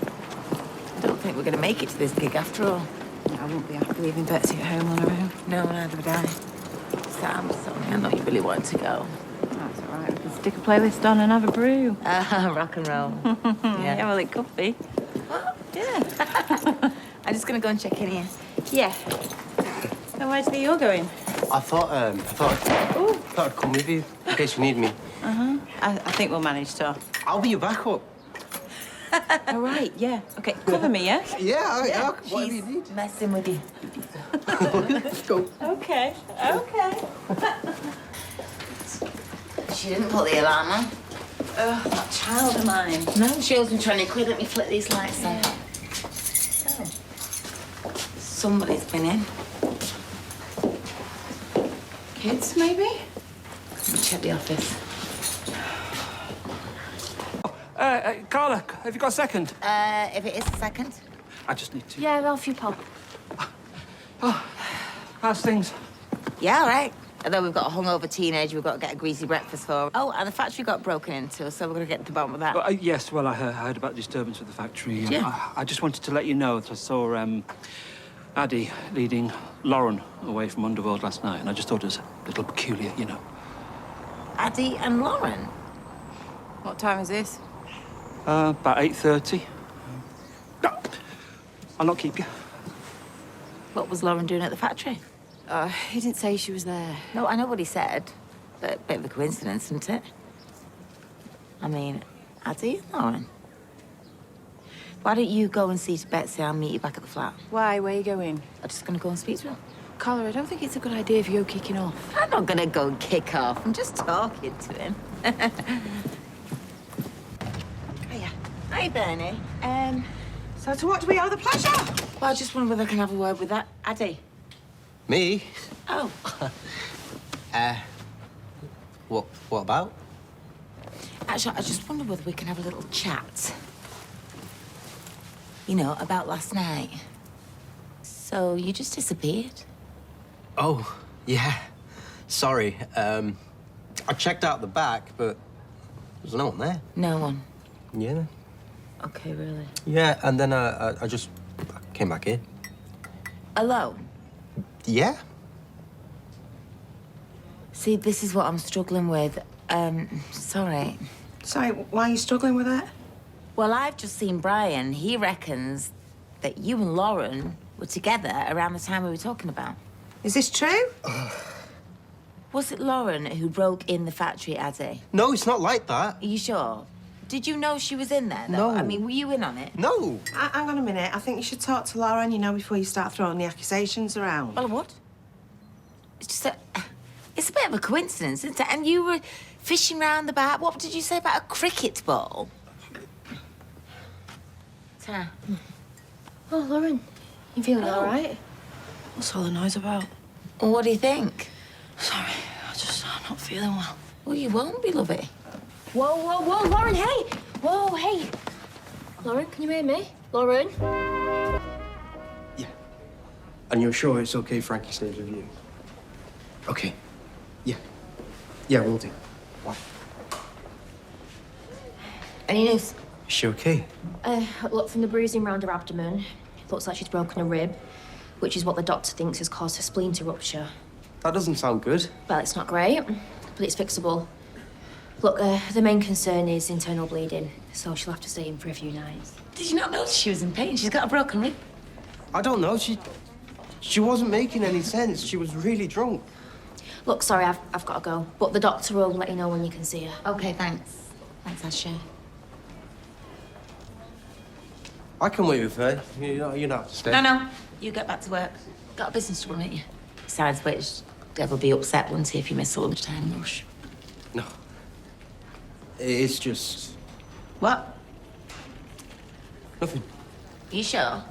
I don't think we're going to make it to this gig after all. I won't be after leaving Betsy at home on her own. No, neither would I. Sam, sorry, I know you really wanted to go. That's all right. We can stick a playlist on and have a brew. Rock and roll. Yeah, well, it could be. What? Yeah. I'm just going to go and check in here. Yeah. So where do you think you're going? I thought I'd come with you in case you need me. Uh-huh. I think we'll manage to. I'll be your backup. All right, yeah. Okay, cover me, yeah? Yeah, whatever you need. Messing with you. Let's go. Okay. She didn't put the alarm on. Oh, that child of mine. No, she owes me 20 quid. Let me flick these lights on. Oh. Somebody's been in. Kids, maybe? Let me check the office. Carla, have you got a second? If it is a second. I just need to... Yeah, off you pop. Oh, how's things? Yeah, all right. Although we've got a hungover teenager we've got to get a greasy breakfast for. Oh, and the factory got broken into, so we're going to get to the bottom of that. Yes, well, I heard about disturbance with the factory. Yeah. I just wanted to let you know that I saw Addie leading Lauren away from Underworld last night, and I just thought it was a little peculiar, you know. Addie and Lauren? What time is this? About 8:30. No, I'll not keep you. What was Lauren doing at the factory? He didn't say she was there. No, I know what he said, but a bit of a coincidence, isn't it? I mean, Addie and Lauren. Why don't you go and see to Betsy? I'll meet you back at the flat. Why? Where are you going? I'm just going to go and speak to her. Carla, I don't think it's a good idea if you're kicking off. I'm not going to go and kick off. I'm just talking to him. Hi, Bernie. So to what do we owe the pleasure? Well, I just wonder whether I can have a word with that Addie. Me? Oh. What about? Actually, I just wonder whether we can have a little chat. You know, about last night. So, you just disappeared? Oh, yeah. Sorry. I checked out the back, but there's no one there. No one? Yeah. Okay, really? Yeah, and then I just came back in. Alone? Yeah. See, this is what I'm struggling with. Sorry. Sorry, why are you struggling with that? Well, I've just seen Brian. He reckons that you and Lauren were together around the time we were talking about. Is this true? Was it Lauren who broke in the factory, Addie? No, it's not like that. Are you sure? Did you know she was in there, though? No. I mean, were you in on it? No. Hang on a minute. I think you should talk to Lauren, you know, before you start throwing the accusations around. Well, what? It's just it's a bit of a coincidence, isn't it? And you were fishing round the back. What did you say about a cricket ball? Ta. Oh, Lauren, you feeling all right? What's all the noise about? Well, what do you think? Sorry, I'm not feeling well. Well, you won't be, lovey. Whoa, Lauren, hey! Whoa, hey! Lauren, can you hear me? Lauren? Yeah. And you're sure it's okay Frankie stays with you? Okay. Yeah. Yeah, we'll do. Why? Any news? Is she okay? Look, from the bruising around her abdomen, it looks like she's broken a rib, which is what the doctor thinks has caused her spleen to rupture. That doesn't sound good. Well, it's not great, but it's fixable. Look, the main concern is internal bleeding, so she'll have to stay in for a few nights. Did you not notice she was in pain? She's got a broken rib. I don't know. She wasn't making any sense. She was really drunk. Look, sorry, I've got to go, but the doctor will let you know when you can see her. Okay, thanks. Thanks, Asha. I can wait with her. You don't have to stay. No. You get back to work. Got a business to run, ain't you? Besides which, Deb will be upset, won't he, if you miss the lunchtime rush? No. It's just... What? Nothing. You sure?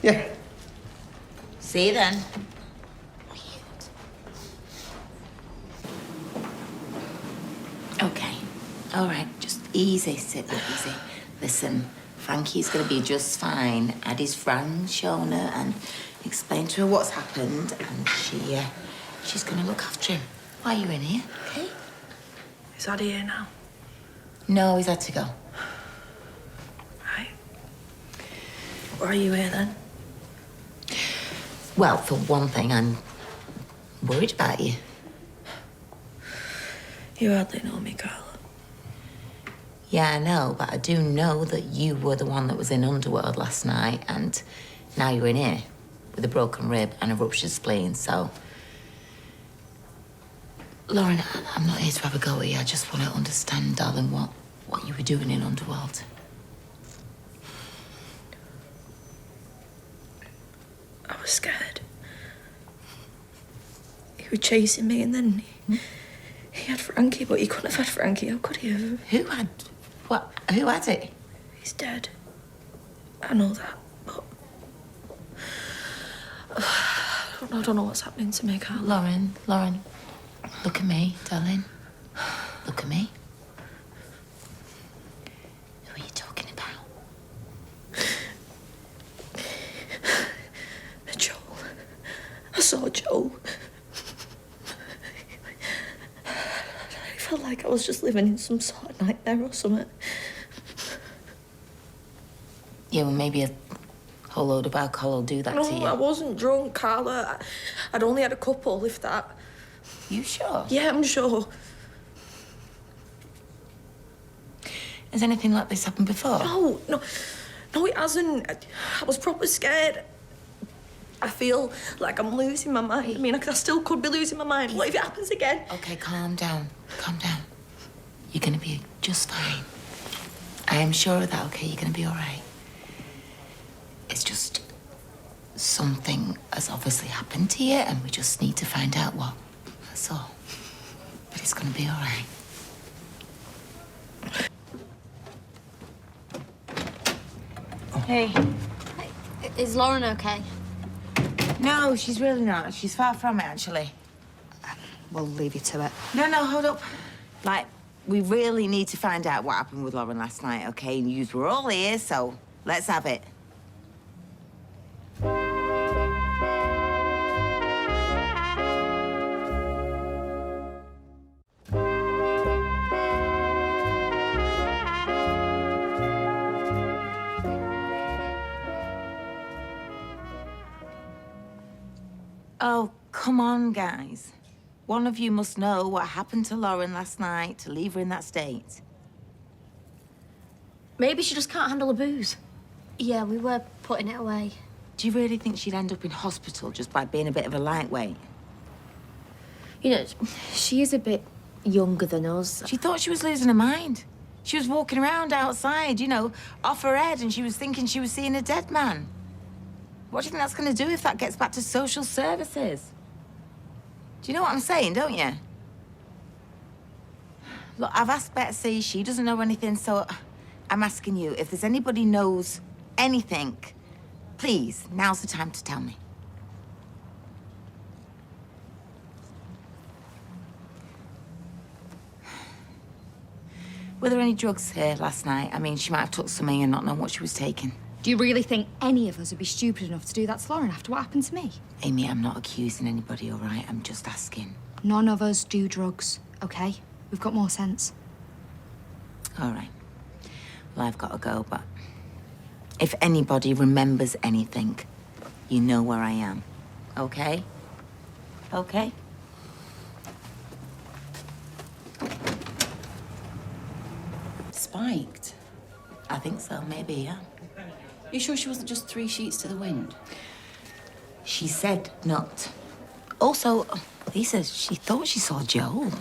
Yeah. See you then. Okay. All right. Just easy, sit there, easy. Listen, Frankie's going to be just fine. Addie's friend shown her and explained to her what's happened, and She's going to look after him. Why are you in here, okay? Is Addy here now? No, he's had to go. Right. Why are you here then? Well, for one thing, I'm worried about you. You hardly know me, Carla. Yeah, I know, but I do know that you were the one that was in Underworld last night, and now you're in here with a broken rib and a ruptured spleen, so... Lauren, I'm not here to have a go at you. I just want to understand, darling, what you were doing in Underworld. I was scared. He was chasing me and then he had Frankie, but he couldn't have had Frankie. How could he have? Who had... What? Who had it? He's dead. I know that, but... I don't know what's happening to me, Carla. Lauren, look at me, darling. Look at me. Who are you talking about? Joel. I saw Joel. I felt like I was just living in some sort of nightmare or something. Yeah, well, maybe a whole load of alcohol will do that to you. No, I wasn't drunk, Carla. I'd only had a couple, if that. You sure? Yeah, I'm sure. Has anything like this happened before? No, it hasn't. I was proper scared. I feel like I'm losing my mind. I mean, I still could be losing my mind. What if it happens again? Okay, calm down. Calm down. You're gonna be just fine. I am sure of that, okay? You're gonna be all right. It's just something has obviously happened to you, and we just need to find out what. That's all. But it's gonna be all right. Hey. Is Lauren okay? No, she's really not. She's far from it, actually. We'll leave you to it. No, hold up. Like, we really need to find out what happened with Lauren last night, okay? And yous were all here, so let's have it. Oh, come on, guys. One of you must know what happened to Lauren last night to leave her in that state. Maybe she just can't handle the booze. Yeah, we were putting it away. Do you really think she'd end up in hospital just by being a bit of a lightweight? You know, she is a bit younger than us. She thought she was losing her mind. She was walking around outside, you know, off her head, and she was thinking she was seeing a dead man. What do you think that's going to do if that gets back to social services? Do you know what I'm saying, don't you? Look, I've asked Betsy. She doesn't know anything, so I'm asking you, if there's anybody knows anything, please, now's the time to tell me. Were there any drugs here last night? I mean, she might have took something and not known what she was taking. Do you really think any of us would be stupid enough to do that to Lauren after what happened to me? Amy, I'm not accusing anybody, all right? I'm just asking. None of us do drugs, okay? We've got more sense. All right. Well, I've got to go, but if anybody remembers anything, you know where I am, okay? Okay? Spiked? I think so, maybe, yeah. You sure she wasn't just 3 sheets to the wind? She said not. Also, Lisa, she thought she saw Joel.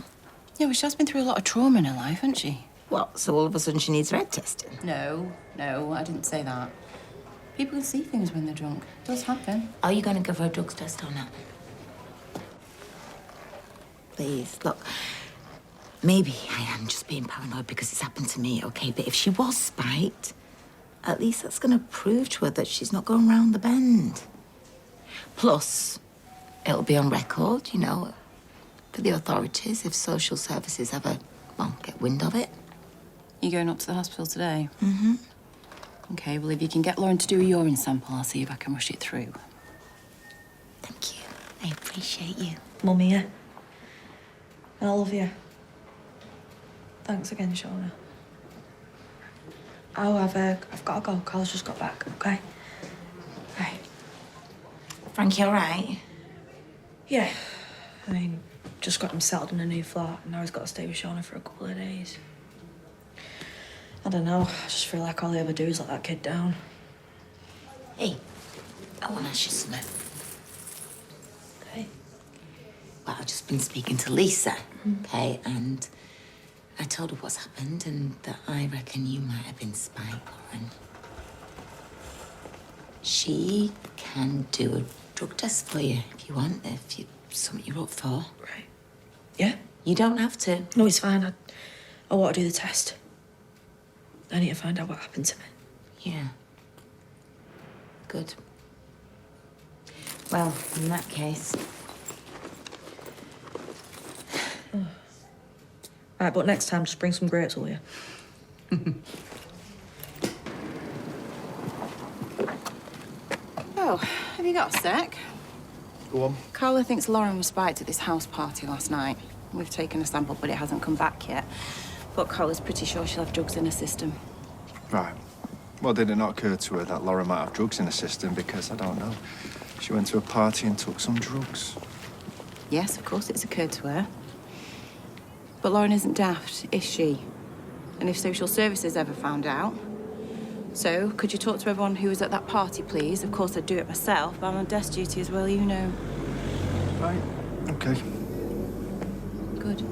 Yeah, well, she has been through a lot of trauma in her life, hasn't she? What, so all of a sudden she needs red testing? No, I didn't say that. People can see things when they're drunk. It does happen. Are you going to give her a drugs test or not? Please, look. Maybe I am just being paranoid because it's happened to me, okay? But if she was spiked, at least that's going to prove to her that she's not going round the bend. Plus, it'll be on record, you know, for the authorities if social services ever, well, get wind of it. You going up to the hospital today? Mm-hmm. Okay, well, if you can get Lauren to do a urine sample, I'll see if I can rush it through. Thank you. I appreciate you. Mummy, yeah. And I love you. Thanks again, Shona. Oh, I've got to go. Carla's just got back, okay? Right. Frankie, all right? Yeah. I mean, just got him settled in a new flat, and now he's got to stay with Shona for a couple of days. I don't know. I just feel like all he ever do is let that kid down. Hey, I want to ask you something. Okay. Well, I've just been speaking to Lisa, okay, and I told her what's happened and that I reckon you might have been spied, Lauren. She can do a drug test for you if you want, if it's something you're up for. Right. Yeah? You don't have to. No, it's fine. I want to do the test. I need to find out what happened to me. Yeah. Good. Well, in that case... Right, but next time, just bring some grapes, will you? Oh, have you got a sec? Go on. Carla thinks Lauren was spiked at this house party last night. We've taken a sample, but it hasn't come back yet. But Carla's pretty sure she'll have drugs in her system. Right. Well, did it not occur to her that Laura might have drugs in her system? Because, I don't know, she went to a party and took some drugs. Yes, of course it's occurred to her. But Lauren isn't daft, is she? And if social services ever found out... So, could you talk to everyone who was at that party, please? Of course, I'd do it myself, but I'm on desk duty as well, you know. Right. Okay. Good.